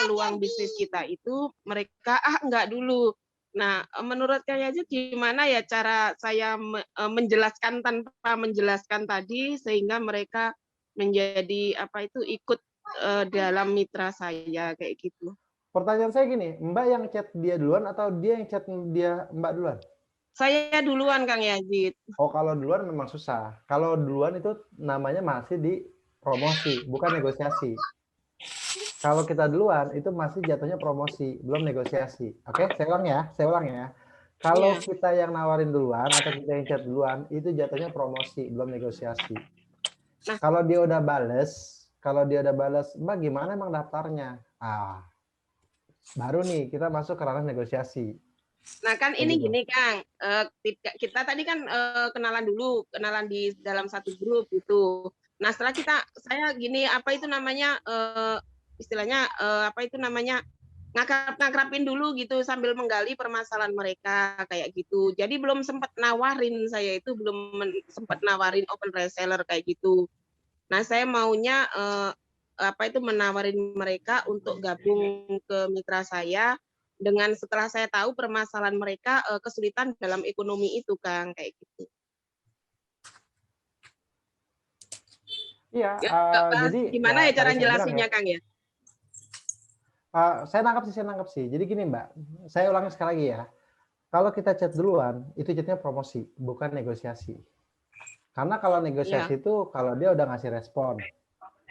[SPEAKER 7] peluang bisnis kita itu, mereka enggak dulu. Nah, menurut Kak Yazid gimana ya cara saya menjelaskan tanpa menjelaskan tadi sehingga mereka menjadi ikut dalam mitra saya kayak gitu.
[SPEAKER 2] Pertanyaan saya gini, Mbak yang chat dia duluan atau dia yang chat dia Mbak duluan?
[SPEAKER 7] Saya duluan Kang Yazid.
[SPEAKER 2] Oh, kalau duluan memang susah. Kalau duluan itu namanya masih di promosi, bukan negosiasi. Kalau kita duluan itu masih jatuhnya promosi, belum negosiasi. Oke, saya ulang ya. Kalau kita yang nawarin duluan atau kita yang chat duluan, itu jatuhnya promosi, belum negosiasi.
[SPEAKER 7] Nah,
[SPEAKER 2] kalau dia udah bales, Mbak gimana emang daftarnya? Baru nih kita masuk ke ranah negosiasi.
[SPEAKER 7] Nah kan ini gini Kang, kita tadi kan kenalan di dalam satu grup gitu. Nah setelah saya gini istilahnya ngakrapin dulu gitu sambil menggali permasalahan mereka kayak gitu. Jadi belum sempat nawarin sempat nawarin open reseller kayak gitu. Nah saya maunya menawarin mereka untuk gabung ke mitra saya dengan setelah saya tahu permasalahan mereka kesulitan dalam ekonomi itu Kang kayak gitu.
[SPEAKER 2] Iya, jadi
[SPEAKER 7] gimana ya cara jelasinnya Kang ya?
[SPEAKER 2] Saya nangkap sih. Jadi gini Mbak, saya ulangi sekali lagi ya. Kalau kita chat duluan, itu chatnya promosi, bukan negosiasi. Karena kalau negosiasi itu kalau dia udah ngasih respon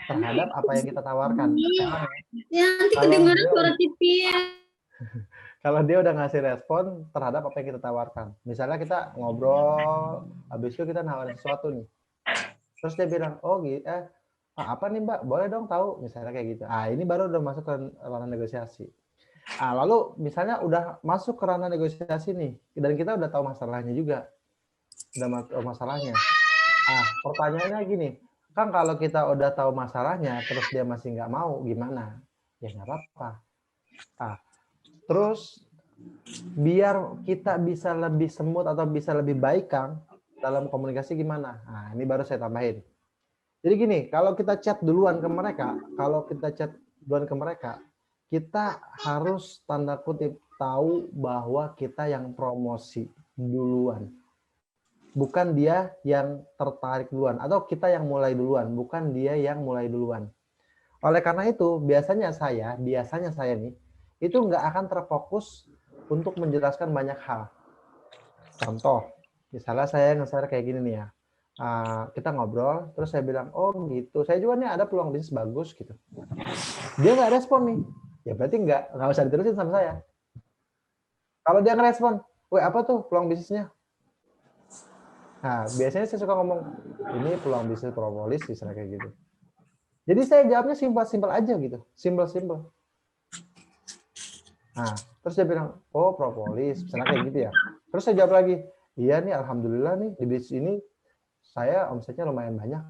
[SPEAKER 2] terhadap apa yang kita tawarkan.
[SPEAKER 8] Ya, nanti kedengaran suara TV ya.
[SPEAKER 2] Kalau dia udah ngasih respon terhadap apa yang kita tawarkan. Misalnya kita ngobrol, habis itu kita nawarin sesuatu nih. Terus dia bilang, oh gitu, apa nih Mbak, boleh dong tahu, misalnya kayak gitu. Ini baru udah masuk ke ranah negosiasi. Lalu misalnya udah masuk ke ranah negosiasi nih, dan kita udah tahu masalahnya juga. Udah tahu masalahnya. Pertanyaannya gini, Kang kalau kita udah tahu masalahnya, terus dia masih nggak mau, gimana? Ya nggak apa-apa. Terus biar kita bisa lebih semut atau bisa lebih baik Kang dalam komunikasi gimana? Ini baru saya tambahin. Jadi gini, kalau kita chat duluan ke mereka, kita harus tanda kutip tahu bahwa kita yang promosi duluan. Bukan dia yang tertarik duluan atau kita yang mulai duluan, bukan dia yang mulai duluan. Oleh karena itu, biasanya saya nih itu nggak akan terfokus untuk menjelaskan banyak hal. Contoh, misalnya saya nge-share kayak gini nih ya, kita ngobrol, terus saya bilang, oh gitu, saya juga nih ada peluang bisnis bagus gitu. Dia nggak respon nih, ya berarti nggak usah diterusin sama saya. Kalau dia ngerespon, apa tuh peluang bisnisnya? Nah, biasanya saya suka ngomong, ini peluang bisnis propolis, misalnya kayak gitu. Jadi saya jawabnya simpel-simpel aja gitu, simpel-simpel. Terus dia bilang, oh propolis, misalnya kayak gitu ya. Terus saya jawab lagi, iya nih alhamdulillah nih di bisnis ini saya omsetnya lumayan banyak.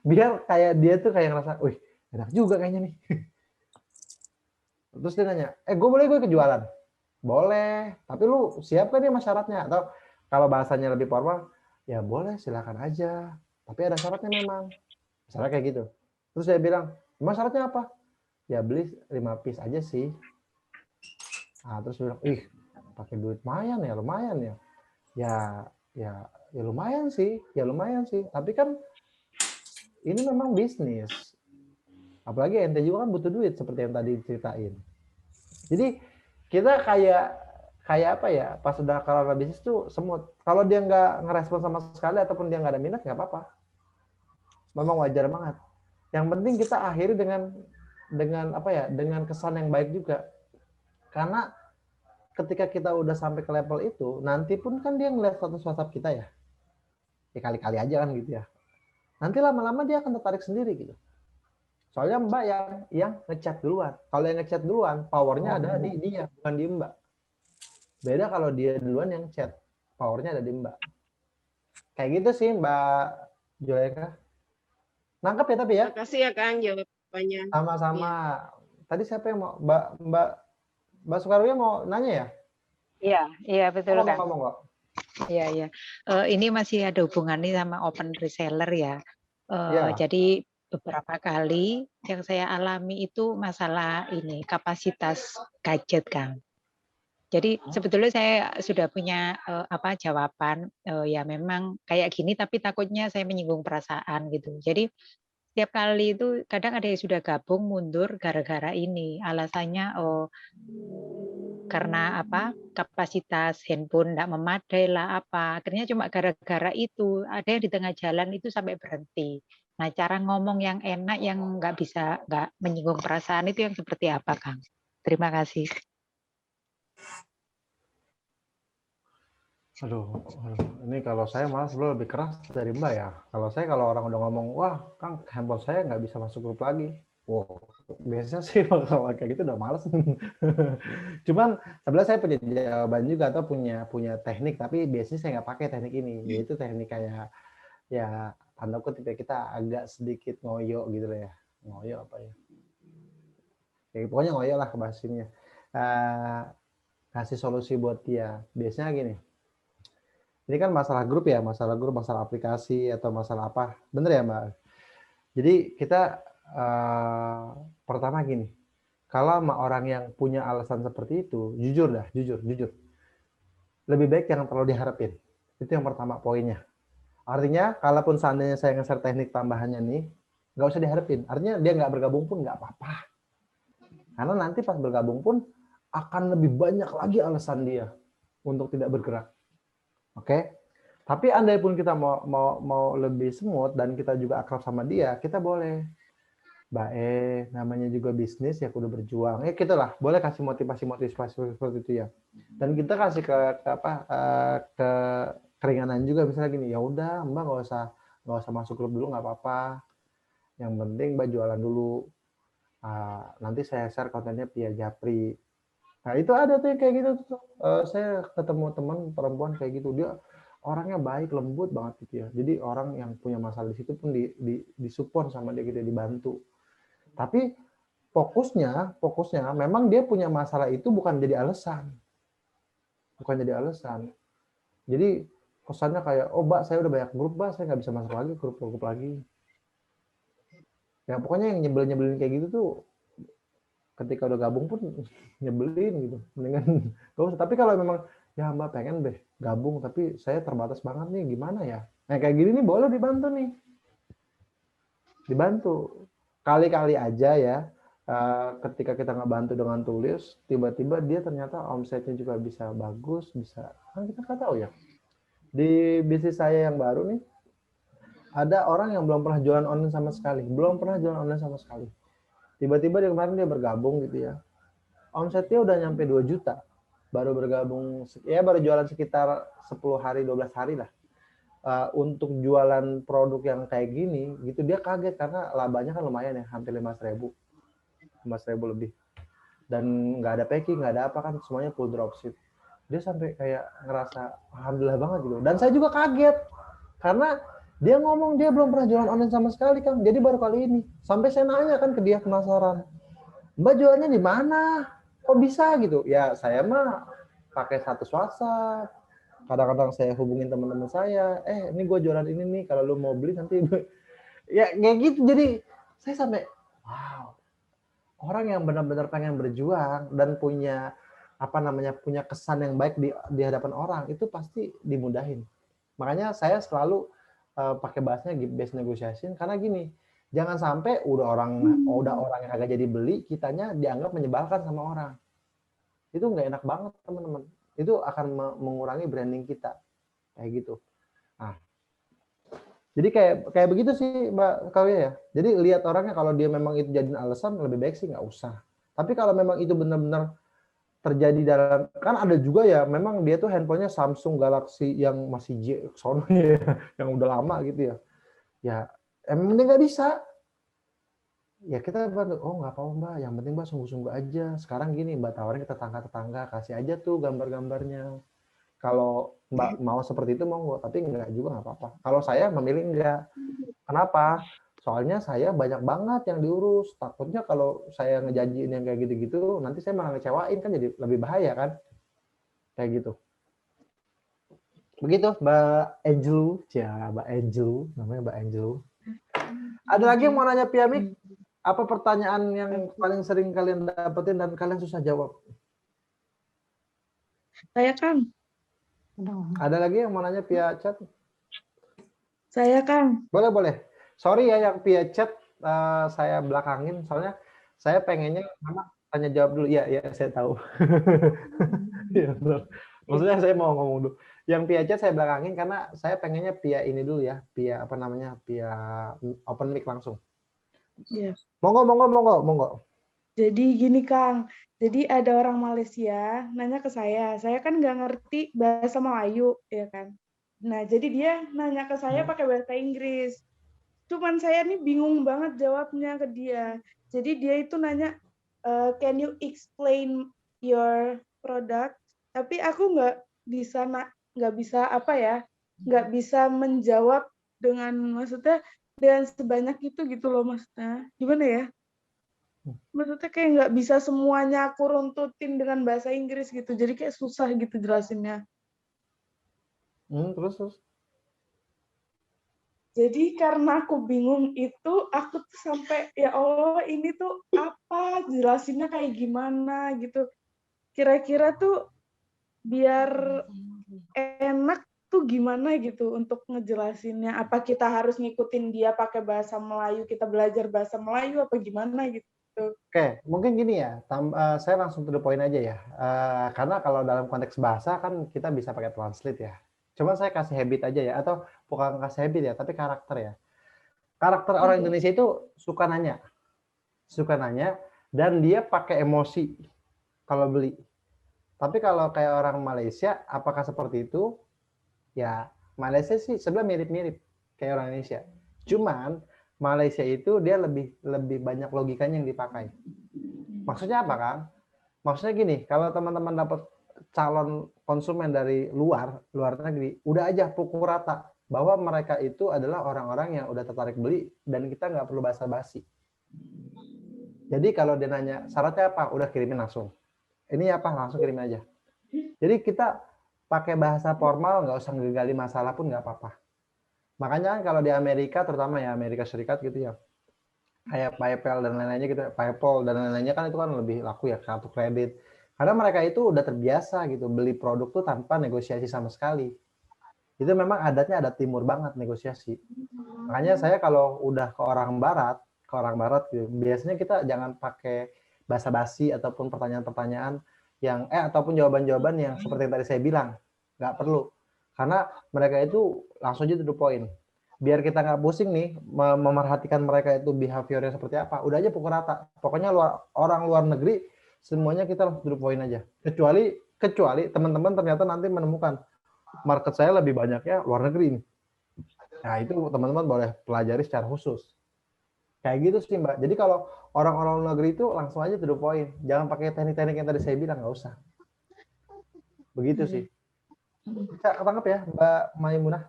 [SPEAKER 2] Biar kayak dia tuh kayak ngerasa, wih enak juga kayaknya nih. Terus dia nanya, gue kejualan? Boleh, tapi lu siap kan nih sama syaratnya? Atau kalau bahasanya lebih formal, ya boleh silakan aja. Tapi ada syaratnya memang. Misalnya kayak gitu. Terus dia bilang, emang syaratnya apa? Ya beli 5 piece aja sih. Terus bilang, pakai duit lumayan ya. Ya lumayan sih. Tapi kan ini memang bisnis. Apalagi ente juga kan butuh duit seperti yang tadi diceritain. Jadi kita kayak apa ya? Pas udah kalau bisnis tuh semut. Kalau dia nggak ngerespon sama sekali ataupun dia nggak ada minat nggak apa-apa. Memang wajar banget. Yang penting kita akhiri dengan kesan yang baik juga. Karena ketika kita udah sampai ke level itu, nanti pun kan dia ngeliat status WhatsApp kita ya. ya kali-kali aja kan gitu ya. Nanti lama-lama dia akan tertarik sendiri gitu. Soalnya Mbak yang ngechat duluan. Kalau yang ngechat duluan, powernya ada di dia, bukan di Mbak. Beda kalau dia duluan yang chat, powernya ada di Mbak. Kayak gitu sih Mbak Juleka. Nangkep ya tapi ya?
[SPEAKER 7] Terima kasih ya Kang jawabannya.
[SPEAKER 2] Sama-sama.
[SPEAKER 7] Iya.
[SPEAKER 2] Tadi siapa yang mau? Mbak Soekarwo mau nanya ya?
[SPEAKER 9] Iya betul Kang.
[SPEAKER 2] Ngomong kok.
[SPEAKER 9] Iya. Ini masih ada hubungannya sama open reseller ya.
[SPEAKER 2] Iya.
[SPEAKER 9] Jadi beberapa kali yang saya alami itu masalah ini kapasitas gadget Kang. Jadi sebetulnya saya sudah punya jawaban ya memang kayak gini tapi takutnya saya menyinggung perasaan gitu. Jadi setiap kali itu kadang ada yang sudah gabung mundur gara-gara ini. Alasannya karena kapasitas handphone tidak memadai lah apa. Akhirnya cuma gara-gara itu ada yang di tengah jalan itu sampai berhenti. Nah cara ngomong yang enak yang nggak menyinggung perasaan itu yang seperti apa Kang? Terima kasih.
[SPEAKER 2] Aduh, ini kalau saya malah sebenarnya lebih keras dari Mbak ya. Kalau orang udah ngomong, wah Kang handphone saya nggak bisa masuk grup lagi. Wow, biasanya sih kalau kayak gitu udah males. Cuman sebenarnya saya punya jawaban juga atau punya teknik, tapi biasanya saya nggak pakai teknik ini. Yaitu teknik kayak ya tanda kutip ya kita agak sedikit ngoyo gitu lah ya. Ngoyo apa ya? Ya pokoknya ngoyo lah bahasanya. Kasih solusi buat dia. Biasanya gini. Ini kan masalah grup ya, masalah aplikasi atau masalah apa. Bener ya Mbak? Jadi kita pertama gini, kalau sama orang yang punya alasan seperti itu, jujur. Lebih baik jangan terlalu diharapin. Itu yang pertama poinnya. Artinya, kalaupun seandainya saya nge-share teknik tambahannya nih, nggak usah diharapin. Artinya dia nggak bergabung pun nggak apa-apa. Karena nanti pas bergabung pun akan lebih banyak lagi alasan dia untuk tidak bergerak. Oke, tapi andai pun kita mau lebih smooth dan kita juga akrab sama dia, kita boleh, namanya juga bisnis ya kudu berjuang. Ya gitulah, boleh kasih motivasi seperti itu ya. Dan kita kasih ke keringanan juga, misalnya gini, ya udah Mbak nggak usah masuk grup dulu nggak apa-apa. Yang penting Mbak jualan dulu. Nanti saya share kontennya via Japri. Nah itu ada tuh yang kayak gitu tuh. Saya ketemu teman perempuan kayak gitu, dia orangnya baik, lembut banget gitu ya. Jadi orang yang punya masalah di situ pun disupport sama dia gitu, dibantu. Tapi fokusnya memang dia punya masalah itu bukan jadi alasan. Jadi kesannya kayak, oh Mbak saya udah banyak grup Mbak, saya nggak bisa masuk lagi grup lagi. Ya pokoknya yang nyebelin kayak gitu tuh ketika udah gabung pun nyebelin gitu, mendingan gak usah. Tapi kalau memang ya Mbak pengen deh gabung tapi saya terbatas banget nih, gimana ya? Nah kayak gini nih boleh dibantu kali-kali aja ya. Ketika kita ngebantu dengan tulis, tiba-tiba dia ternyata omsetnya juga bisa bagus, bisa kan kita nggak tahu ya. Di bisnis saya yang baru nih ada orang yang belum pernah jualan online sama sekali, Tiba-tiba kemarin dia bergabung gitu ya. Omsetnya udah nyampe 2 juta. Baru bergabung, ya baru jualan sekitar 10 hari, 12 hari lah. Untuk jualan produk yang kayak gini, gitu dia kaget karena labanya kan lumayan ya, hampir 5.000 lebih. Dan nggak ada packing, nggak ada apa kan, semuanya full dropship. Dia sampai kayak ngerasa alhamdulillah banget gitu. Dan saya juga kaget karena dia ngomong dia belum pernah jualan online sama sekali Kang. Jadi baru kali ini. Sampai saya nanya kan ke dia, penasaran. Mbak jualannya di mana? Kok bisa gitu? Ya saya mah pakai status WhatsApp. Kadang-kadang saya hubungin teman-teman saya. Ini gue jualan ini nih. Kalau lu mau beli nanti. Ya kayak gitu. Jadi saya sampai, wow. Orang yang benar-benar pengen berjuang dan punya punya kesan yang baik di hadapan orang itu pasti dimudahin. Makanya saya selalu pakai bahasanya best negotiation karena gini, jangan sampai udah orang yang agak jadi beli, kitanya dianggap menyebalkan sama orang. Itu nggak enak banget teman-teman. Itu akan mengurangi branding kita kayak gitu. Nah, jadi kayak begitu sih Mbak Kawi ya. Jadi lihat orangnya, kalau dia memang itu jadiin alasan lebih baik sih nggak usah. Tapi kalau memang itu benar-benar terjadi dalam, kan ada juga ya memang dia tuh handphonenya Samsung Galaxy yang masih J sono ya, yang udah lama gitu ya. Ya emang dia nggak bisa. Ya kita bantu, oh nggak apa-apa Mbak, yang penting Mbak sungguh-sungguh aja. Sekarang gini Mbak tawarin ke tetangga-tetangga, kasih aja tuh gambar-gambarnya. Kalau Mbak mau seperti itu monggo, tapi enggak juga nggak apa-apa. Kalau saya memilih enggak. Kenapa? Soalnya saya banyak banget yang diurus. Takutnya kalau saya ngejanjiin yang kayak gitu-gitu, nanti saya malah ngecewain kan jadi lebih bahaya kan. Kayak gitu. Begitu Mbak Angelu, ya Mbak Angelu, namanya Mbak Angelu. Ada lagi yang mau nanya Piamik? Apa pertanyaan yang paling sering kalian dapetin dan kalian susah jawab?
[SPEAKER 10] Saya Kang.
[SPEAKER 2] Ada lagi yang mau nanya via chat?
[SPEAKER 10] Saya Kang.
[SPEAKER 2] Boleh, boleh. Sorry ya yang via chat saya belakangin, soalnya saya pengennya Mama tanya jawab dulu. Iya, ya saya tahu. Ya, maksudnya saya mau ngomong dulu. Yang via chat saya belakangin karena saya pengennya via ini dulu ya, via apa namanya, via open mic langsung.
[SPEAKER 10] Iya.
[SPEAKER 2] Monggo, monggo, monggo, monggo.
[SPEAKER 10] Jadi gini Kang, jadi ada orang Malaysia nanya ke saya kan nggak ngerti bahasa Melayu, ya kan. Nah, jadi dia nanya ke saya pakai bahasa Inggris. Cuman saya nih bingung banget jawabnya ke dia. Jadi dia itu nanya, can you explain your product? Tapi aku nggak bisa apa ya, nggak bisa menjawab dengan maksudnya dengan sebanyak itu gitu loh maksudnya. Gimana ya? Maksudnya kayak nggak bisa semuanya aku runtutin dengan bahasa Inggris gitu. Jadi kayak susah gitu jelasinnya.
[SPEAKER 2] Terus.
[SPEAKER 10] Jadi karena aku bingung itu, aku tuh sampai, ya Allah ini tuh apa, jelasinnya kayak gimana gitu. Kira-kira tuh biar enak tuh gimana gitu untuk ngejelasinnya. Apa kita harus ngikutin dia pakai bahasa Melayu, kita belajar bahasa Melayu apa gimana gitu.
[SPEAKER 2] Oke, mungkin gini ya, saya langsung to the point aja ya. Karena kalau dalam konteks bahasa kan kita bisa pakai translate ya. Cuma saya kasih habit aja ya, atau bukan kasih habit ya, tapi karakter ya. Karakter orang Indonesia itu suka nanya, dan dia pakai emosi kalau beli. Tapi kalau kayak orang Malaysia, apakah seperti itu? Ya, Malaysia sih sebenarnya mirip-mirip kayak orang Indonesia. Cuman Malaysia itu dia lebih banyak logikanya yang dipakai. Maksudnya apa kan? Maksudnya gini, kalau teman-teman dapat calon konsumen dari luar negeri, udah aja pukul rata bahwa mereka itu adalah orang-orang yang udah tertarik beli dan kita nggak perlu basa-basi. Jadi kalau dia nanya syaratnya apa, udah kirimin langsung. Ini apa, langsung kirimin aja. Jadi kita pakai bahasa formal, nggak usah ngegali masalah pun nggak apa-apa. Makanya kan kalau di Amerika, terutama ya Amerika Serikat gitu ya, kayak PayPal dan lain-lainnya gitu, PayPal dan lain-lainnya kan itu kan lebih laku ya, kartu kredit. Karena mereka itu udah terbiasa gitu, beli produk tuh tanpa negosiasi sama sekali. Itu memang adatnya adat timur banget negosiasi. Makanya saya kalau udah ke orang barat gitu, biasanya kita jangan pakai basa-basi ataupun pertanyaan-pertanyaan yang ataupun jawaban-jawaban yang seperti yang tadi saya bilang, nggak perlu. Karena mereka itu langsung aja to the point. Biar kita nggak pusing nih memerhatikan mereka itu behaviornya seperti apa. Udah aja pukul rata. Pokoknya orang luar negeri semuanya kita langsung to the point aja. Kecuali teman-teman ternyata nanti menemukan market saya lebih banyak ya luar negeri ini. Nah itu teman-teman boleh pelajari secara khusus. Kayak gitu sih Mbak. Jadi kalau orang-orang luar negeri itu langsung aja to the point. Jangan pakai teknik-teknik yang tadi saya bilang, nggak usah. Begitu sih. Bisa ketangkep ya Mbak Maimunah?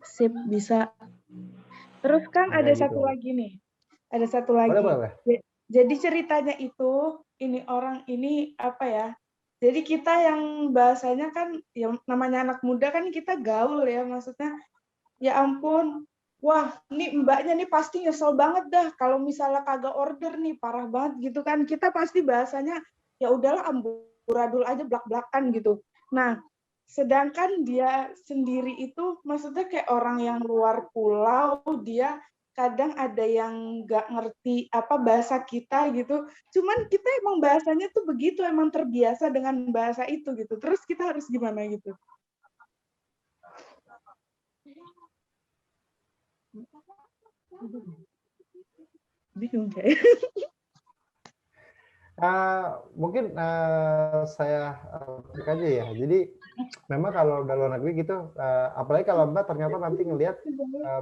[SPEAKER 10] Sip, bisa. Terus kan ada
[SPEAKER 2] gitu.
[SPEAKER 10] satu lagi nih. Ada satu lagi.
[SPEAKER 2] Boleh.
[SPEAKER 10] Jadi ceritanya itu, ini orang ini apa ya? Jadi kita yang bahasanya kan, ya namanya anak muda kan kita gaul ya, maksudnya ya ampun, wah ini mbaknya nih pasti nyesel banget dah kalau misalnya kagak order nih, parah banget gitu kan. Kita pasti bahasanya ya udahlah amburadul aja, blak-blakan gitu. Nah, sedangkan dia sendiri itu maksudnya kayak orang yang luar pulau, dia kadang ada yang nggak ngerti apa bahasa kita gitu. Cuman kita emang bahasanya tuh begitu, emang terbiasa dengan bahasa itu gitu. Terus kita harus gimana gitu? Bingung kayak.
[SPEAKER 2] Mungkin saya balik aja ya. Jadi memang kalau dari luar negeri gitu, apalagi kalau Mbak ternyata nanti ngelihat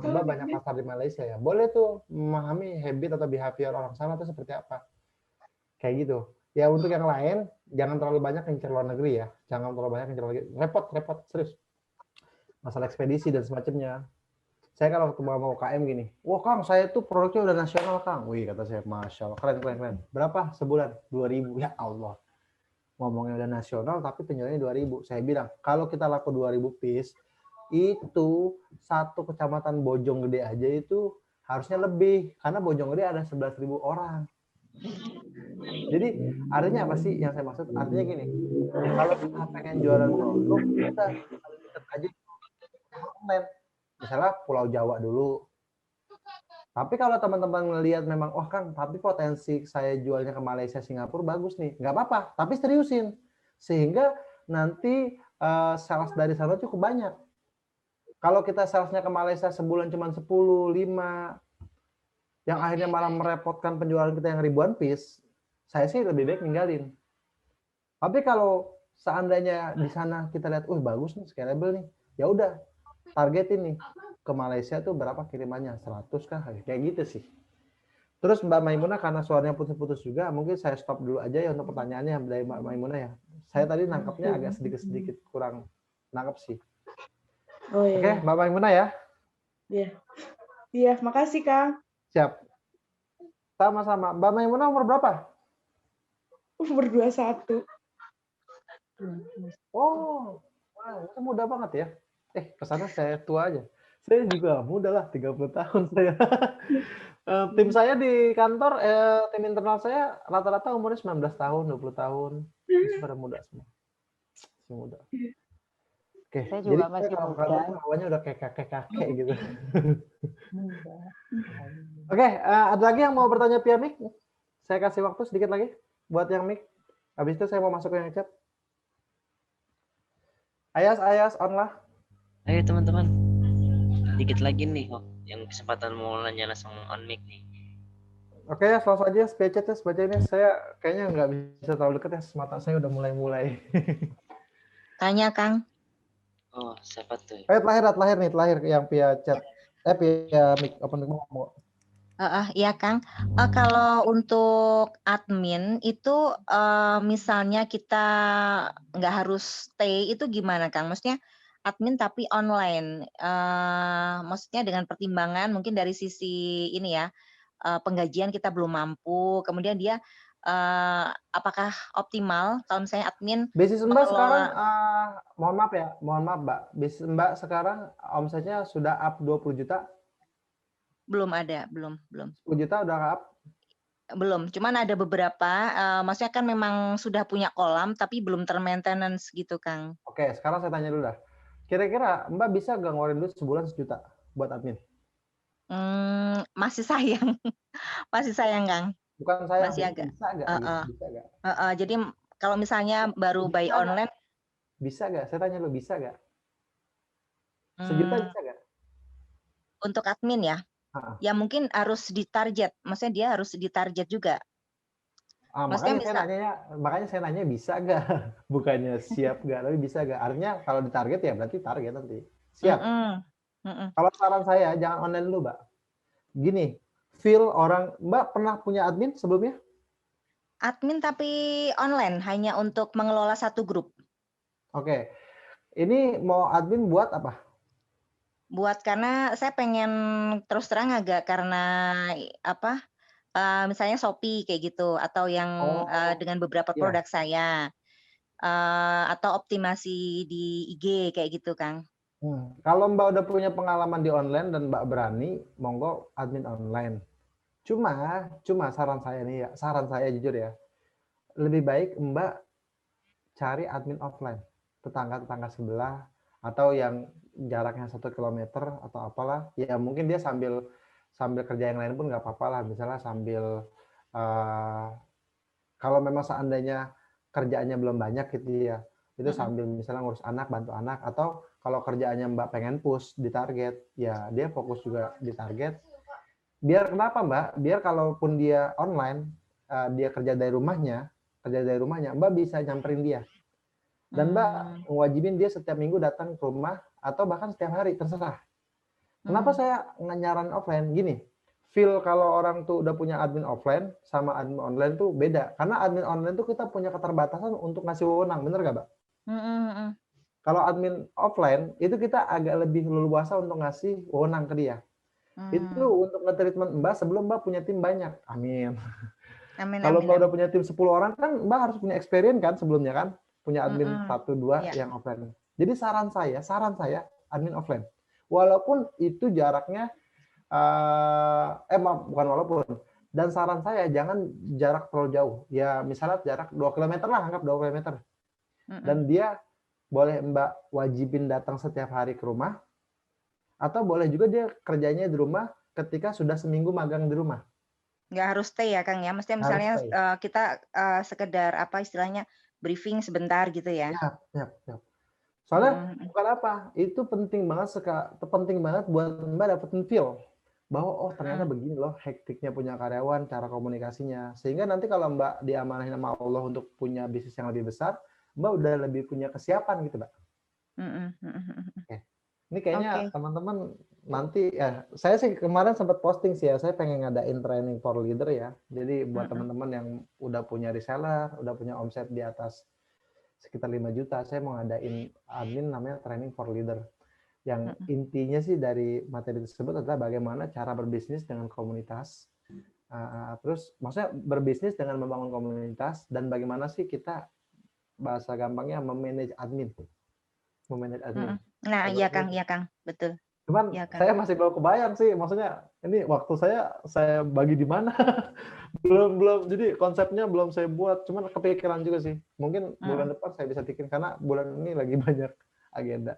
[SPEAKER 2] Mbak banyak pasar di Malaysia ya, boleh tuh memahami habit atau behavior orang sana itu seperti apa. Kayak gitu. Ya untuk yang lain, jangan terlalu banyak ngincer luar negeri ya. Jangan terlalu banyak ngincer luar negeri. Repot, serius. Masalah ekspedisi dan semacamnya. Saya kalau ketemu sama UKM gini, wah Kang, saya tuh produknya udah nasional Kang. Wih, kata saya, Masya Allah, keren. Berapa sebulan? 2.000. Ya Allah. Ngomongnya udah nasional, tapi penjualannya 2.000. Saya bilang, kalau kita laku 2.000 piece, itu satu kecamatan Bojonggede aja itu harusnya lebih. Karena Bojonggede ada 11.000 orang. Jadi, artinya apa sih yang saya maksud? Artinya gini, kalau kita pengen jualan produk, kita tetap aja online. Misalnya Pulau Jawa dulu. Tapi kalau teman-teman ngelihat memang, oh Kang, tapi potensi saya jualnya ke Malaysia, Singapura bagus nih. Nggak apa-apa, tapi seriusin. Sehingga nanti sales dari sana cukup banyak. Kalau kita salesnya ke Malaysia sebulan cuma 10, 5, yang akhirnya malah merepotkan penjualan kita yang ribuan piece, saya sih lebih baik ninggalin. Tapi kalau seandainya di sana kita lihat, bagus nih, scalable nih, ya udah, targetin nih ke Malaysia tuh berapa kirimannya, 100 kah, kayak gitu sih. Terus Mbak Maimunah, karena suaranya putus-putus juga, mungkin saya stop dulu aja ya untuk pertanyaannya dari Mbak Maimunah ya. Saya tadi nangkapnya agak sedikit kurang nangkap sih.
[SPEAKER 10] Oh iya.
[SPEAKER 2] Oke, Mbak Maimunah ya.
[SPEAKER 10] Iya, makasih Kang.
[SPEAKER 2] Siap. Sama-sama. Mbak Maimunah umur berapa?
[SPEAKER 10] Umur 21.
[SPEAKER 2] Oh, wow, itu muda banget ya. Kesana saya tua aja. Saya juga muda lah, 30 tahun saya. Tim saya di kantor, tim internal saya rata-rata umurnya 19 tahun, 20 tahun. Masih pada muda semua. Masih muda. Oke,
[SPEAKER 9] Saya
[SPEAKER 2] jadi
[SPEAKER 9] juga masih
[SPEAKER 2] kalau
[SPEAKER 9] muda.
[SPEAKER 2] kantor awalnya udah kayak kakek-kakek gitu. Oke, ada lagi yang mau bertanya via mic? Saya kasih waktu sedikit lagi buat yang mic. Habis itu saya mau masuk ke yang chat. Ayas, on lah.
[SPEAKER 4] Ayo teman-teman, dikit lagi nih yang kesempatan mau nanya langsung on mic nih.
[SPEAKER 2] Oke ya, langsung aja via chat ya, sebacanya. Saya kayaknya nggak bisa terlalu dekat ya, mata saya udah mulai.
[SPEAKER 5] Tanya Kang.
[SPEAKER 4] Oh, siapa tuh?
[SPEAKER 2] Terakhir yang via chat. Via mic, open mic mau.
[SPEAKER 5] Iya Kang. Kalau untuk admin itu misalnya kita nggak harus stay itu gimana Kang? Maksudnya admin tapi online. Maksudnya dengan pertimbangan mungkin dari sisi ini ya, penggajian kita belum mampu. Kemudian dia apakah optimal kalau misalnya admin
[SPEAKER 2] Bisnis Mbak sekarang,
[SPEAKER 5] mengelola.
[SPEAKER 2] mohon maaf Mbak. Bisnis Mbak sekarang omsetnya sudah up 20 juta?
[SPEAKER 5] Belum ada, belum.
[SPEAKER 2] 10 juta udah up?
[SPEAKER 5] Belum, cuman ada beberapa, maksudnya kan memang sudah punya kolam tapi belum termaintenance gitu Kang.
[SPEAKER 2] Oke, sekarang saya tanya dulu dah. Kira-kira Mbak bisa nggak ngeluarin duit sebulan 1 juta buat admin?
[SPEAKER 5] Masih sayang, masih sayang Kang.
[SPEAKER 2] Bukan saya,
[SPEAKER 5] Masih agak.
[SPEAKER 2] bisa nggak?
[SPEAKER 5] Jadi kalau misalnya baru buy online.
[SPEAKER 2] Bisa nggak? Saya tanya lu, bisa nggak? 1 juta bisa nggak?
[SPEAKER 5] Untuk admin ya? Ya mungkin harus ditarget, maksudnya dia harus ditarget juga.
[SPEAKER 2] Makanya saya nanya bisa nggak? Bukannya siap nggak, tapi bisa nggak? Artinya kalau ditarget ya berarti target nanti. Siap. Kalau saran saya jangan online dulu, Mbak. Gini, feel orang, Mbak pernah punya admin sebelumnya?
[SPEAKER 5] Admin tapi online, hanya untuk mengelola satu grup.
[SPEAKER 2] Oke. Ini mau admin buat apa?
[SPEAKER 5] Buat karena saya pengen terus terang agak karena apa, misalnya Shopee kayak gitu, atau yang dengan beberapa produk saya, atau optimasi di IG kayak gitu, Kang.
[SPEAKER 2] Kalau Mbak udah punya pengalaman di online dan Mbak berani, monggo admin online. Cuma saran saya nih ya, saran saya jujur ya, lebih baik Mbak cari admin offline, tetangga-tetangga sebelah, atau yang jaraknya 1 kilometer atau apalah, ya mungkin dia sambil kerja yang lain pun nggak apa-apa lah, misalnya sambil kalau memang seandainya kerjaannya belum banyak gitu ya, itu sambil misalnya ngurus anak, bantu anak, atau kalau kerjaannya Mbak pengen push di target, ya dia fokus juga di target. Biar kenapa Mbak? Biar kalaupun dia online, dia kerja dari rumahnya, Mbak bisa nyamperin dia. Dan Mbak ngewajibin dia setiap minggu datang ke rumah atau bahkan setiap hari, terserah. Kenapa saya nyaran offline? Gini, feel kalau orang tuh udah punya admin offline sama admin online tuh beda. Karena admin online tuh kita punya keterbatasan untuk ngasih wewenang, bener gak, Mbak? Kalau admin offline, itu kita agak lebih leluasa untuk ngasih wewenang ke dia. Itu untuk nge-treatment Mbak sebelum Mbak punya tim banyak. Amin. Kalau Mbak udah punya tim 10 orang kan Mbak harus punya experience kan sebelumnya kan? Punya admin 1-2 yang offline. Jadi saran saya admin offline. Walaupun itu jaraknya maaf, bukan walaupun. Dan saran saya jangan jarak terlalu jauh. Ya misalnya jarak 2 km lah, anggap 2 km. Dan dia boleh Mbak wajibin datang setiap hari ke rumah, atau boleh juga dia kerjanya di rumah ketika sudah seminggu magang di rumah.
[SPEAKER 11] Nggak harus stay ya Kang ya, mestinya misalnya kita sekedar apa istilahnya briefing sebentar gitu ya.
[SPEAKER 2] Ya. Soalnya bukan apa, itu penting banget buat Mbak dapetin feel bahwa oh ternyata begini loh hektiknya punya karyawan, cara komunikasinya. Sehingga nanti kalau Mbak diamanahin sama Allah untuk punya bisnis yang lebih besar, Mbak udah lebih punya kesiapan gitu, Mbak. Oke. Ini kayaknya teman-teman nanti ya, saya sih kemarin sempat posting sih ya, saya pengen ngadain training for leader ya. Jadi buat teman-teman yang udah punya reseller, udah punya omset di atas sekitar 5 juta, saya mau ngadain admin namanya training for leader. Yang intinya sih dari materi tersebut adalah bagaimana cara berbisnis dengan komunitas. Terus maksudnya berbisnis dengan membangun komunitas dan bagaimana sih kita bahasa gampangnya memanage admin.
[SPEAKER 11] Nah, iya Kang, betul.
[SPEAKER 2] Cuman ya, saya masih belum kebayang sih, maksudnya ini waktu saya bagi di mana? belum. Jadi konsepnya belum saya buat, cuman kepikiran juga sih. Mungkin bulan depan saya bisa bikin karena bulan ini lagi banyak agenda.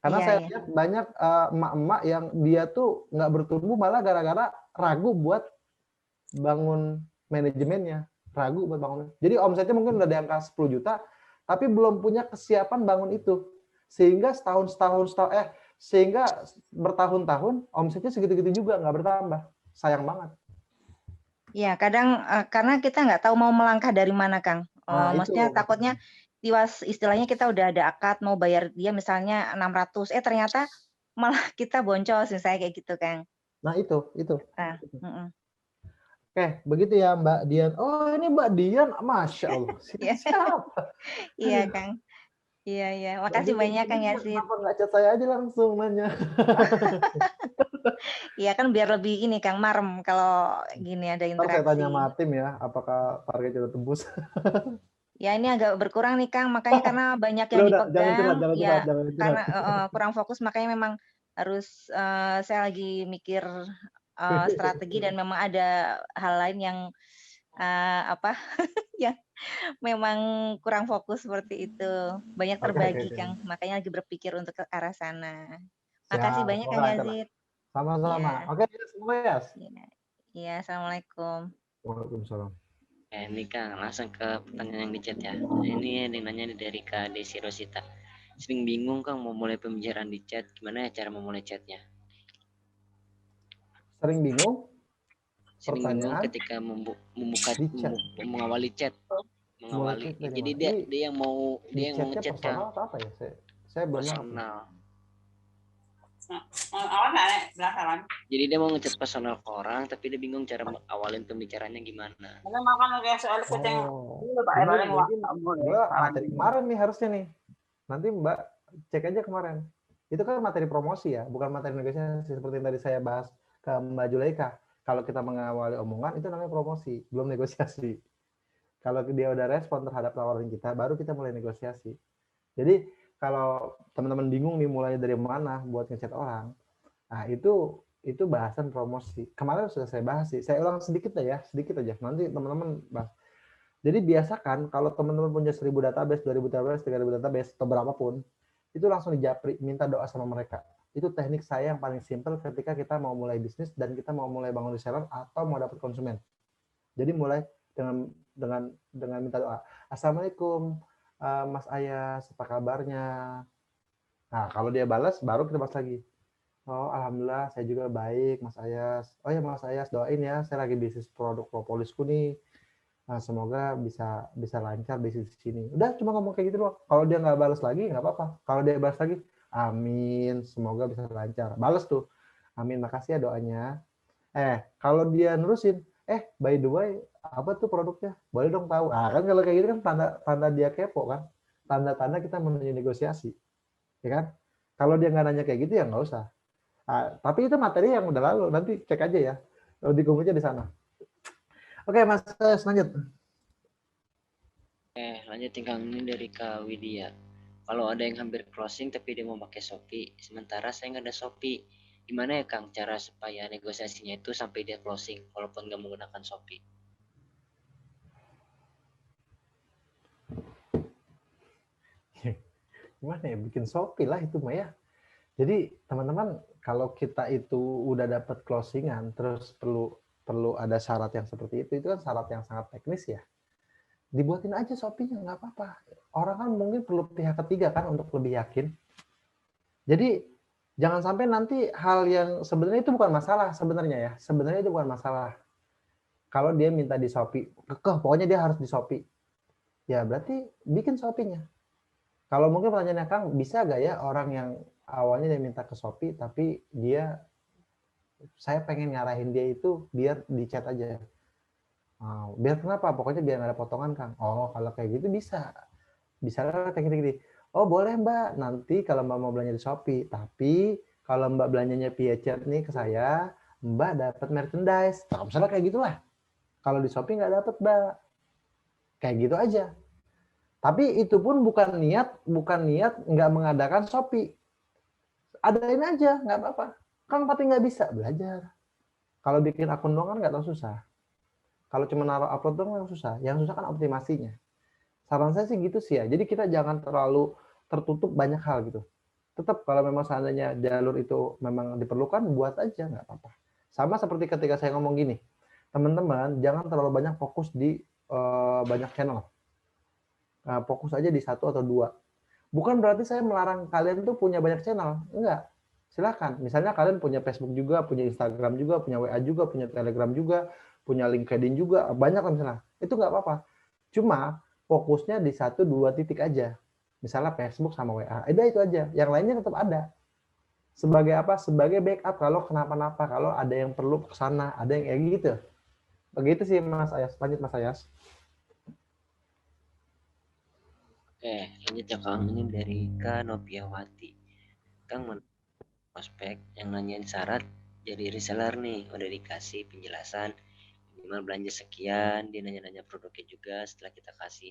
[SPEAKER 2] Karena saya lihat banyak emak-emak yang dia tuh nggak bertumbuh malah gara-gara ragu buat bangun manajemennya, Jadi omsetnya mungkin udah di angka 10 juta, tapi belum punya kesiapan bangun itu. Sehingga sehingga bertahun-tahun omsetnya segitu-gitu juga nggak bertambah. Sayang banget.
[SPEAKER 11] Ya, kadang karena kita nggak tahu mau melangkah dari mana, Kang. Maksudnya takutnya istilahnya kita udah ada akad mau bayar dia misalnya 600, ternyata malah kita boncos misalnya kayak gitu, Kang.
[SPEAKER 2] Nah, itu. Oke, begitu ya Mbak Dian. Oh, ini Mbak Dian, Masya Allah. Siapa?
[SPEAKER 11] Iya, Kang. Iya. Makasih banyak Kang Yazid.
[SPEAKER 2] Kenapa nggak chat saya aja langsung nanya?
[SPEAKER 11] Iya kan biar lebih ini Kang marem kalau gini ada interaksi.
[SPEAKER 2] Saya tanya sama tim ya, apakah targetnya udah tembus?
[SPEAKER 11] Ya ini agak berkurang nih Kang, makanya karena banyak yang dipegang. Jangan karena kurang fokus makanya memang harus saya lagi mikir strategi dan memang ada hal lain yang yang memang kurang fokus seperti itu. Banyak terbagi Kang, makanya lagi berpikir untuk ke arah sana. Makasih banyak Kang Yazid.
[SPEAKER 2] Sama-sama. Oke, semua ya.
[SPEAKER 11] Iya, assalamualaikum.
[SPEAKER 2] Waalaikumsalam.
[SPEAKER 4] Ini Kang, langsung ke pertanyaan yang di chat ya. Ini yang nanya dari Kak Desi Rosita. Sering bingung Kang mau mulai pembicaraan di chat, gimana ya cara memulai chatnya?
[SPEAKER 2] Sering bingung?
[SPEAKER 4] Sering bingung ketika mengawali chat. Jadi dia yang mau ngechat Kang.
[SPEAKER 2] Apa ya? Saya belum
[SPEAKER 4] personal. Jadi dia mau ngechat personal ke orang, tapi dia bingung cara awalin pembicaranya gimana.
[SPEAKER 2] Materi kemarin nih harusnya nih. Nanti Mbak cek aja kemarin. Itu kan materi promosi ya, bukan materi negosiasi seperti yang tadi saya bahas ke Mbak Julaika. Kalau kita mengawali omongan itu namanya promosi, belum negosiasi. Kalau dia udah respon terhadap tawaran kita, baru kita mulai negosiasi. Jadi kalau teman-teman bingung nih mulai dari mana buat ngechat orang, nah itu bahasan promosi. Kemarin sudah saya bahas sih. Saya ulang sedikit aja. Nanti teman-teman bahas. Jadi biasakan kalau teman-teman punya 1000 database, 2000 database, 3000 database atau berapapun, itu langsung dijapri, minta doa sama mereka. Itu teknik saya yang paling simpel ketika kita mau mulai bisnis dan kita mau mulai bangun reseller atau mau dapat konsumen. Jadi mulai dengan minta doa. Assalamualaikum Mas Ayas, apa kabarnya? Nah, kalau dia balas, baru kita bahas lagi. Oh, alhamdulillah, saya juga baik, Mas Ayas. Oh ya, Mas Ayas, doain ya, saya lagi bisnis produk propolisku nih. Nah, semoga bisa lancar di sini. Udah cuma ngomong kayak gitu doang. Kalau dia nggak balas lagi nggak apa-apa. Kalau dia balas lagi, amin, semoga bisa lancar. Balas tuh, amin, makasih ya doanya. Kalau dia nerusin, by the way, apa tuh produknya? Boleh dong tahu. Kan kalau kayak gitu kan tanda dia kepo kan. Tanda-tanda kita menuju negosiasi. Ya kan? Kalau dia nggak nanya kayak gitu ya nggak usah. Tapi itu materi yang udah lalu, nanti cek aja ya. Di kumpulnya di sana. Oke, Mas, lanjut.
[SPEAKER 4] Lanjutin Kang, ini dari Kak Widya. Kalau ada yang hampir closing tapi dia mau pakai Shopee, sementara saya nggak ada Shopee, gimana ya Kang cara supaya negosiasinya itu sampai dia closing walaupun nggak menggunakan Shopee?
[SPEAKER 2] Gimana ya, bikin Shopee lah itu Maya. Jadi teman-teman, kalau kita itu udah dapat closingan, terus perlu ada syarat yang seperti itu kan syarat yang sangat teknis ya. Dibuatin aja Shopee-nya, nggak apa-apa. Orang kan mungkin perlu pihak ketiga kan untuk lebih yakin. Jadi jangan sampai nanti hal yang sebenarnya itu bukan masalah sebenarnya ya. Sebenarnya itu bukan masalah. Kalau dia minta di Shopee, pokoknya dia harus di Shopee. Ya berarti bikin Shopee-nya. Kalau mungkin pertanyaannya Kang, bisa nggak ya orang yang awalnya dia minta ke Shopee, tapi saya pengen ngarahin dia itu biar di chat aja. Biar kenapa? Pokoknya biar nggak ada potongan Kang. Oh, kalau kayak gitu bisa. Bisa kayak gini. Oh boleh Mbak, nanti kalau Mbak mau belanja di Shopee, tapi kalau Mbak belanjanya via chat nih ke saya, Mbak dapat merchandise. Nah, misalnya kayak gitulah. Kalau di Shopee nggak dapat Mbak. Kayak gitu aja. Tapi itu pun bukan niat nggak mengadakan Shopee. Adain aja, nggak apa-apa. Kang tapi nggak bisa belajar. Kalau bikin akun doang kan nggak tahu susah. Kalau cuma naruh upload doang yang susah. Yang susah kan optimasinya. Saran saya sih gitu sih ya. Jadi kita jangan terlalu tertutup banyak hal gitu. Tetap kalau memang seandainya jalur itu memang diperlukan, buat aja nggak apa-apa. Sama seperti ketika saya ngomong gini, teman-teman jangan terlalu banyak fokus di banyak channel. Fokus aja di 1 atau 2. Bukan berarti saya melarang kalian tuh punya banyak channel. Enggak. Silakan. Misalnya kalian punya Facebook juga, punya Instagram juga, punya WA juga, punya Telegram juga, punya LinkedIn juga, banyak lah misalnya. Itu nggak apa-apa. Cuma fokusnya di 1-2 titik aja. Misalnya Facebook sama WA. Itu aja. Yang lainnya tetap ada. Sebagai apa? Sebagai backup kalau kenapa-napa, kalau ada yang perlu ke sana, ada yang kayak gitu. Begitu sih Mas Ayas. Lanjut Mas Ayas.
[SPEAKER 4] Lanjut ya Kang, ini dari Kak Nopiawati. Kang prospek yang nanyain syarat jadi reseller nih, udah dikasih penjelasan minimal belanja sekian, dia nanya-nanya produknya juga. Setelah kita kasih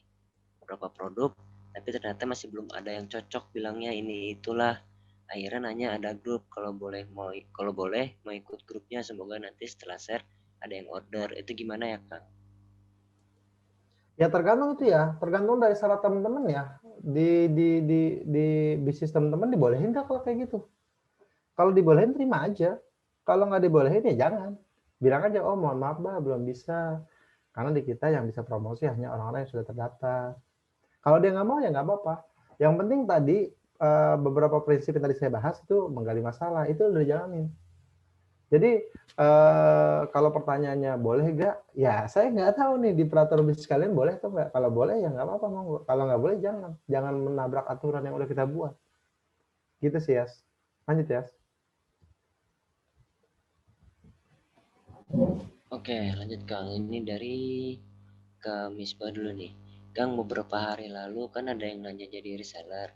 [SPEAKER 4] beberapa produk, tapi ternyata masih belum ada yang cocok, bilangnya ini itulah. Akhirnya nanya ada grup, kalau boleh mau ikut grupnya, semoga nanti setelah share ada yang order. Itu gimana ya Kang?
[SPEAKER 2] Ya tergantung itu ya, tergantung dari syarat teman-teman ya. Di bisnis teman-teman dibolehin nggak kalau kayak gitu? Kalau dibolehin terima aja. Kalau nggak dibolehin ya jangan. Bilang aja, oh mohon maaf Mbak, belum bisa. Karena di kita yang bisa promosi hanya orang-orang yang sudah terdaftar. Kalau dia nggak mau ya nggak apa-apa. Yang penting tadi beberapa prinsip yang tadi saya bahas itu menggali masalah, itu udah dijalanin. Jadi kalau pertanyaannya boleh nggak? Ya saya nggak tahu nih di peraturan bisnis kalian boleh atau nggak. Kalau boleh ya nggak apa-apa monggo. Kalau nggak boleh jangan menabrak aturan yang udah kita buat. Gitu sih Yas. Lanjut Yas.
[SPEAKER 4] Oke, lanjut Kang. Ini dari Kak Misbah dulu nih. Kang, beberapa hari lalu kan ada yang nanya jadi reseller.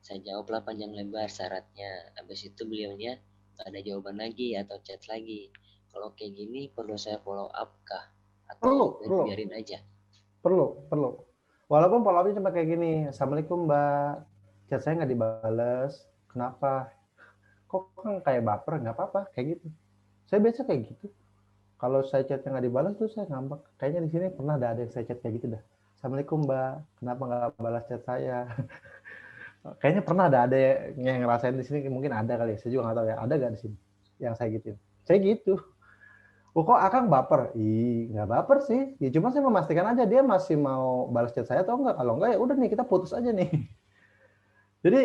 [SPEAKER 4] Saya jawablah panjang lebar syaratnya. Habis itu beliaunya ada jawaban lagi atau chat lagi. Kalau kayak gini perlu saya follow up kah? Atau biarin aja?
[SPEAKER 2] Perlu. Walaupun follow up-nya cuma kayak gini. Assalamualaikum Mbak. Chat saya nggak dibales. Kenapa? Kok kan kayak baper? Nggak apa-apa. Kayak gitu. Saya biasa kayak gitu. Kalau saya chatnya nggak dibalas tuh saya ngambek. Kayaknya di sini pernah ada yang saya chat kayak gitu dah. Assalamualaikum Mbak. Kenapa nggak balas chat saya? Kayaknya pernah ada yang ngerasain di sini, mungkin ada kali ya, saya juga nggak tahu ya, ada nggak di sini yang saya gituin? Saya gitu. Oh kok Akang baper? Ih nggak baper sih, ya cuma saya memastikan aja dia masih mau balas chat saya atau enggak. Kalau enggak ya udah nih kita putus aja nih. Jadi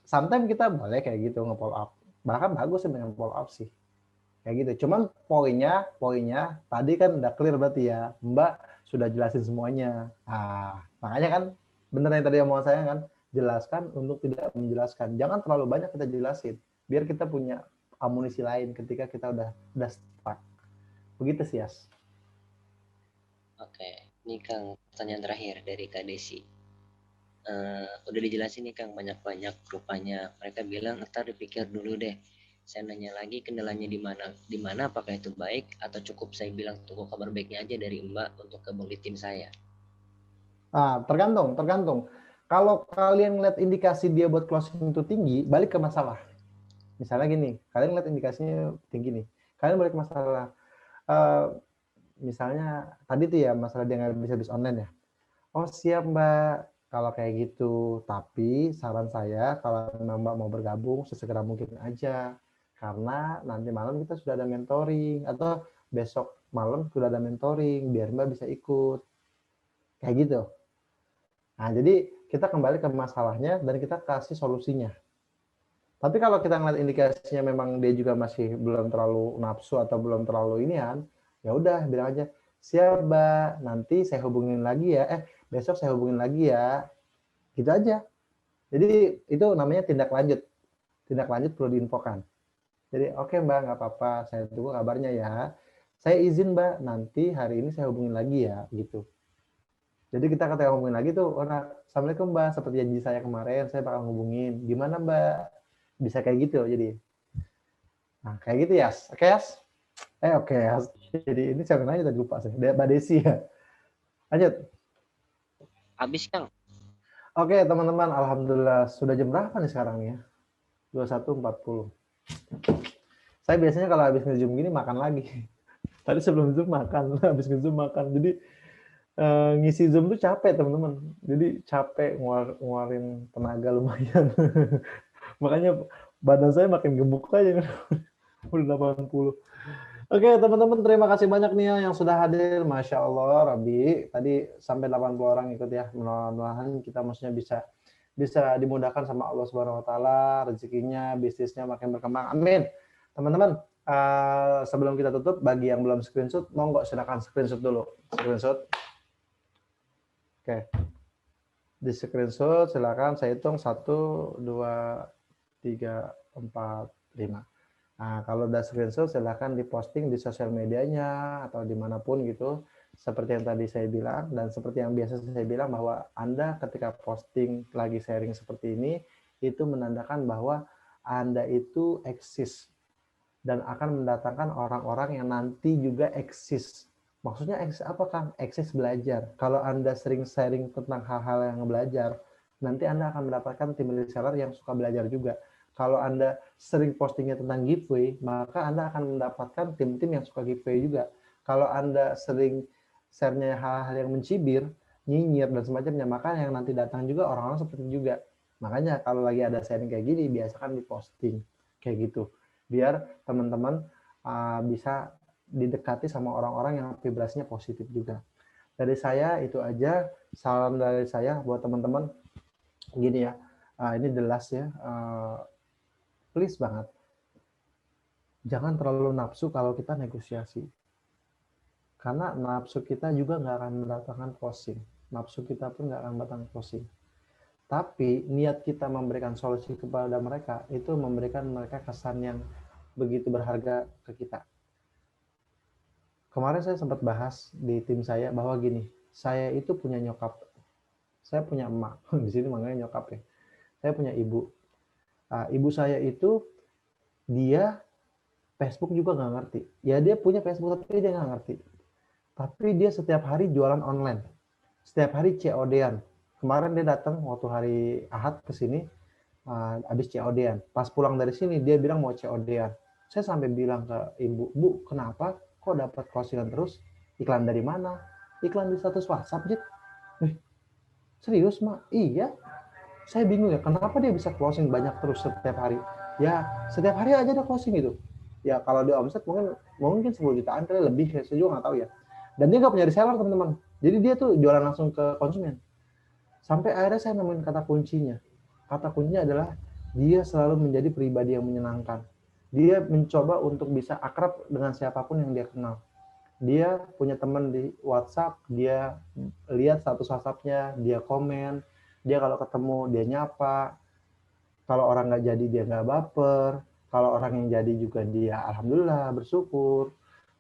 [SPEAKER 2] sometimes kita boleh kayak gitu nge-follow up, bahkan bagus sih dengan follow up sih kayak gitu. Cuman poinnya tadi kan udah clear berarti ya Mbak, sudah jelasin semuanya. Makanya kan bener yang tadi omongan saya kan, jelaskan untuk tidak menjelaskan. Jangan terlalu banyak kita jelasin, biar kita punya amunisi lain ketika kita udah stuck. Begitu sih, Yas.
[SPEAKER 4] Oke, ini Kang pertanyaan terakhir dari Kak Desi. Udah dijelasin nih Kang banyak-banyak rupanya. Mereka bilang ntar dipikir dulu deh. Saya nanya lagi kendalanya di mana apakah itu baik atau cukup saya bilang tunggu kabar baiknya aja dari Mbak untuk gabung di tim saya.
[SPEAKER 2] Tergantung. Kalau kalian ngeliat indikasi dia buat closing itu tinggi, balik ke masalah. Misalnya gini, kalian ngeliat indikasinya tinggi nih, kalian balik ke masalah. Misalnya tadi tuh ya masalah dia nggak bisa bisnis online ya. Oh siap Mbak, kalau kayak gitu. Tapi saran saya kalau Mbak mau bergabung sesegera mungkin aja. Karena nanti malam kita sudah ada mentoring atau besok malam sudah ada mentoring biar Mbak bisa ikut. Kayak gitu. Nah, jadi kita kembali ke masalahnya dan kita kasih solusinya. Tapi kalau kita ngeliat indikasinya memang dia juga masih belum terlalu nafsu atau belum terlalu inian, ya udah bilang aja, siap Mbak, nanti saya hubungin lagi ya. Besok saya hubungin lagi ya. Gitu aja. Jadi itu namanya tindak lanjut. Tindak lanjut perlu diinfokan. Jadi oke Mbak, nggak apa-apa, saya tunggu kabarnya ya. Saya izin Mbak, nanti hari ini saya hubungin lagi ya, gitu. Jadi kita ketika hubungin lagi tuh, Assalamualaikum Mbak, seperti janji saya kemarin, saya bakal hubungin. Gimana Mbak? Bisa kayak gitu jadi. Nah, kayak gitu ya. Oke ya? Oke ya. Jadi ini saya nanya tadi lupa saya. Mbak Desi ya. Lanjut.
[SPEAKER 4] Habis Kang.
[SPEAKER 2] Oke teman-teman, alhamdulillah sudah jam berapa nih sekarang nih ya? 21.40. Saya biasanya kalau habis nge-zoom gini makan lagi. Tadi sebelum zoom makan, habis nge-zoom makan. Jadi ngisi zoom tuh capek teman-teman. Jadi capek ngeluarin tenaga lumayan. Makanya badan saya makin gemuk aja. Udah 80. Oke teman-teman, terima kasih banyak nih ya yang sudah hadir. Masya Allah, Rabi. Tadi sampai 80 orang ikut ya. Mudah-mudahan kita maksudnya bisa dimudahkan sama Allah Subhanahu Wa Taala, rezekinya, bisnisnya makin berkembang. Amin. Teman-teman, sebelum kita tutup, bagi yang belum screenshot, monggo silakan screenshot dulu. Screenshot. Oke. Di screenshot silakan, saya hitung 1, 2, 3, 4, 5. Nah, kalau udah screenshot silakan diposting di sosial medianya atau dimanapun gitu. Seperti yang tadi saya bilang dan seperti yang biasa saya bilang bahwa Anda ketika posting lagi sharing seperti ini itu menandakan bahwa Anda itu eksis dan akan mendatangkan orang-orang yang nanti juga eksis. Maksudnya eksis apa Kang? Eksis belajar. Kalau Anda sering sharing tentang hal-hal yang belajar, nanti Anda akan mendapatkan tim reseller yang suka belajar juga. Kalau Anda sering postingnya tentang giveaway, maka Anda akan mendapatkan tim-tim yang suka giveaway juga. Kalau Anda sering share-nya hal-hal yang mencibir, nyinyir, dan semacamnya, maka yang nanti datang juga orang-orang seperti itu juga. Makanya kalau lagi ada sharing kayak gini, biasakan diposting. Kayak gitu. Biar teman-teman bisa didekati sama orang-orang yang vibrasinya positif juga. Dari saya itu aja, salam dari saya buat teman-teman. Gini ya, ini the last ya. Please banget, jangan terlalu nafsu kalau kita negosiasi. Karena nafsu kita juga nggak akan mendatangkan closing. Nafsu kita pun nggak akan mendatangkan closing. Tapi niat kita memberikan solusi kepada mereka, itu memberikan mereka kesan yang begitu berharga ke kita. Kemarin saya sempat bahas di tim saya bahwa gini, saya itu punya nyokap. Saya punya emak. Di sini makanya nyokap ya. Saya punya ibu. Ibu saya itu dia Facebook juga nggak ngerti. Ya dia punya Facebook tapi dia nggak ngerti. Tapi dia setiap hari jualan online. Setiap hari COD-an. Kemarin dia datang waktu hari Ahad ke sini habis COD-an. Pas pulang dari sini dia bilang mau COD-an. Saya sampai bilang ke ibu, "Bu, kenapa kok dapat closingan terus? Iklan dari mana?" "Iklan di status WhatsApp, Jit." Serius, Mak? Iya. Saya bingung ya, kenapa dia bisa closing banyak terus setiap hari? Ya, setiap hari aja ada closing itu. Ya, kalau dia omset mungkin 10 jutaan kali lebih, saya juga nggak tahu ya. Dan dia nggak punya reseller, teman-teman. Jadi dia tuh jualan langsung ke konsumen. Sampai akhirnya saya nemuin kata kuncinya. Kata kuncinya adalah dia selalu menjadi pribadi yang menyenangkan. Dia mencoba untuk bisa akrab dengan siapapun yang dia kenal. dia punya teman di WhatsApp, dia lihat status WhatsApp-nya, dia komen, dia kalau ketemu dia nyapa, kalau orang nggak jadi dia nggak baper, kalau orang yang jadi juga dia alhamdulillah bersyukur.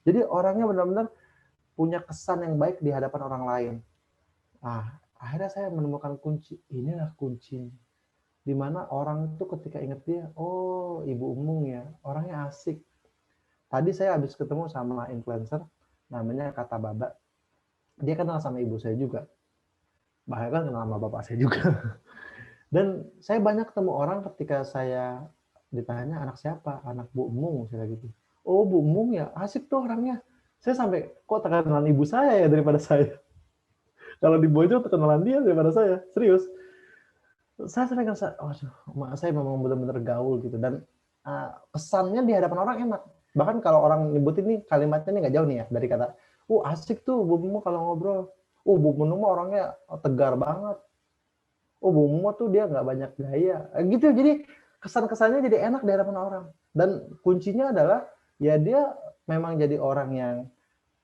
[SPEAKER 2] Jadi orangnya benar-benar punya kesan yang baik di hadapan orang lain. Nah, akhirnya saya menemukan kunci, inilah kuncinya. Dimana orang itu ketika ingat dia, oh Ibu Umung ya, orangnya asik. Tadi saya habis ketemu sama influencer, namanya Kata Baba. Dia kenal sama ibu saya juga. Bahkan kenal sama bapak saya juga. Dan saya banyak ketemu orang ketika saya ditanya anak siapa, anak Bu Umung, saya gitu. Oh Bu Umung ya, asik tuh orangnya. Saya sampai, kok terkenalan ibu saya ya daripada saya. Kalau di Bojo terkenalan dia daripada saya, serius. Saya sampai ngerasa, mak saya memang benar-benar gaul gitu. Dan kesannya di hadapan orang enak. Bahkan kalau orang nyebutin nih kalimatnya nih nggak jauh nih ya dari kata, asik tuh Bu Mumu kalau ngobrol. Bu Mumu orangnya tegar banget. Bu Mumu tuh dia nggak banyak gaya. Gitu. Jadi kesan-kesannya jadi enak di hadapan orang. Dan kuncinya adalah ya dia memang jadi orang yang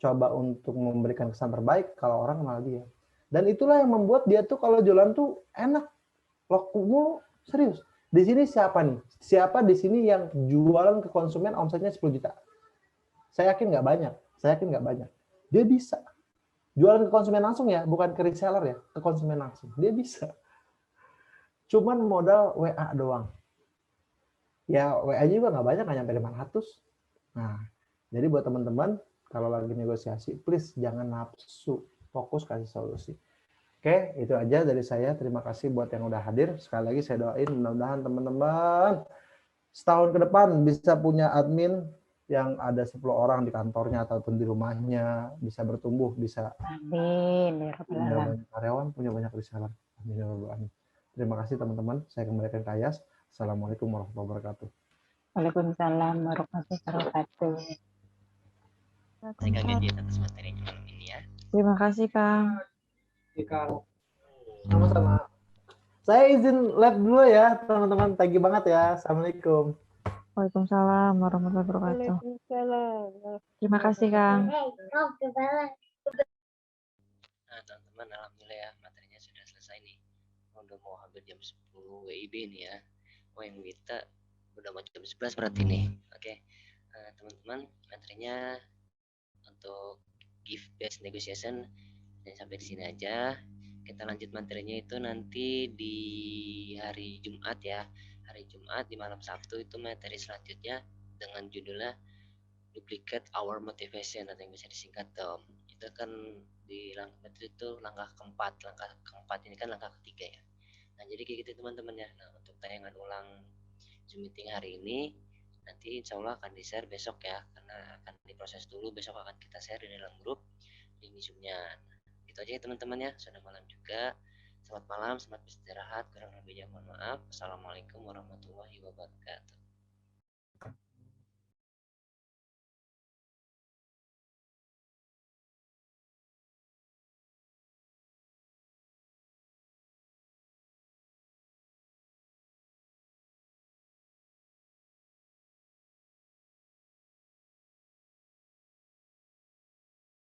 [SPEAKER 2] coba untuk memberikan kesan terbaik kalau orang kenal dia. Dan itulah yang membuat dia tuh kalau jualan tuh enak. Loh, serius. Di sini siapa nih? Siapa di sini yang jualan ke konsumen omsetnya 10 juta? Saya yakin nggak banyak. Dia bisa. Jualan ke konsumen langsung ya, bukan ke reseller ya, ke konsumen langsung. Dia bisa. Cuman modal WA doang. Ya WA juga nggak banyak, nggak nyampe 500. Nah, jadi buat teman-teman, kalau lagi negosiasi, please jangan nafsu. Fokus kasih solusi. Oke, itu aja dari saya. Terima kasih buat yang udah hadir. Sekali lagi saya doain mudah-mudahan teman-teman setahun ke depan bisa punya admin yang ada 10 orang di kantornya ataupun di rumahnya, bisa bertumbuh, bisa
[SPEAKER 9] Amin.
[SPEAKER 2] punya banyak karyawan, punya banyak reseller. Amin. Terima kasih teman-teman. Saya kembalikan ke Ayas. Assalamualaikum warahmatullahi wabarakatuh.
[SPEAKER 9] Waalaikumsalam warahmatullahi wabarakatuh.
[SPEAKER 4] Terima kasih Kang Yajid atas materinya malam ini ya.
[SPEAKER 11] Terima kasih Kang.
[SPEAKER 2] Sama-sama. Saya izin live dulu ya, teman-teman. Thank you banget ya. Assalamualaikum.
[SPEAKER 11] Waalaikumsalam warahmatullahi wabarakatuh. Terima kasih Kang.
[SPEAKER 4] Nah teman-teman, alhamdulillah ya materinya sudah selesai nih. Udah mau hampir jam 10 WIB nih ya. Yang kita udah mau jam 11 berarti nih. Oke. Teman-teman, materinya untuk gift based negotiation dan sampai di sini aja. Kita lanjut materinya itu nanti di hari Jumat ya. Hari Jumat di malam Sabtu itu materi selanjutnya dengan judulnya Duplicate Our Motivation atau yang bisa disingkat DOM. Itu kan di langkah itu langkah keempat ini kan langkah ketiga ya. Nah jadi kayak gitu teman-teman ya. Nah untuk tayangan ulang Zoom meeting hari ini nanti insya Allah akan di-share besok ya, karena akan diproses dulu, besok akan kita share di dalam grup link Zoom-nya. Itu aja ya teman-teman ya, sudah malam juga. Selamat malam, selamat beristirahat, kurang lebihnya mohon maaf. Assalamualaikum warahmatullahi wabarakatuh.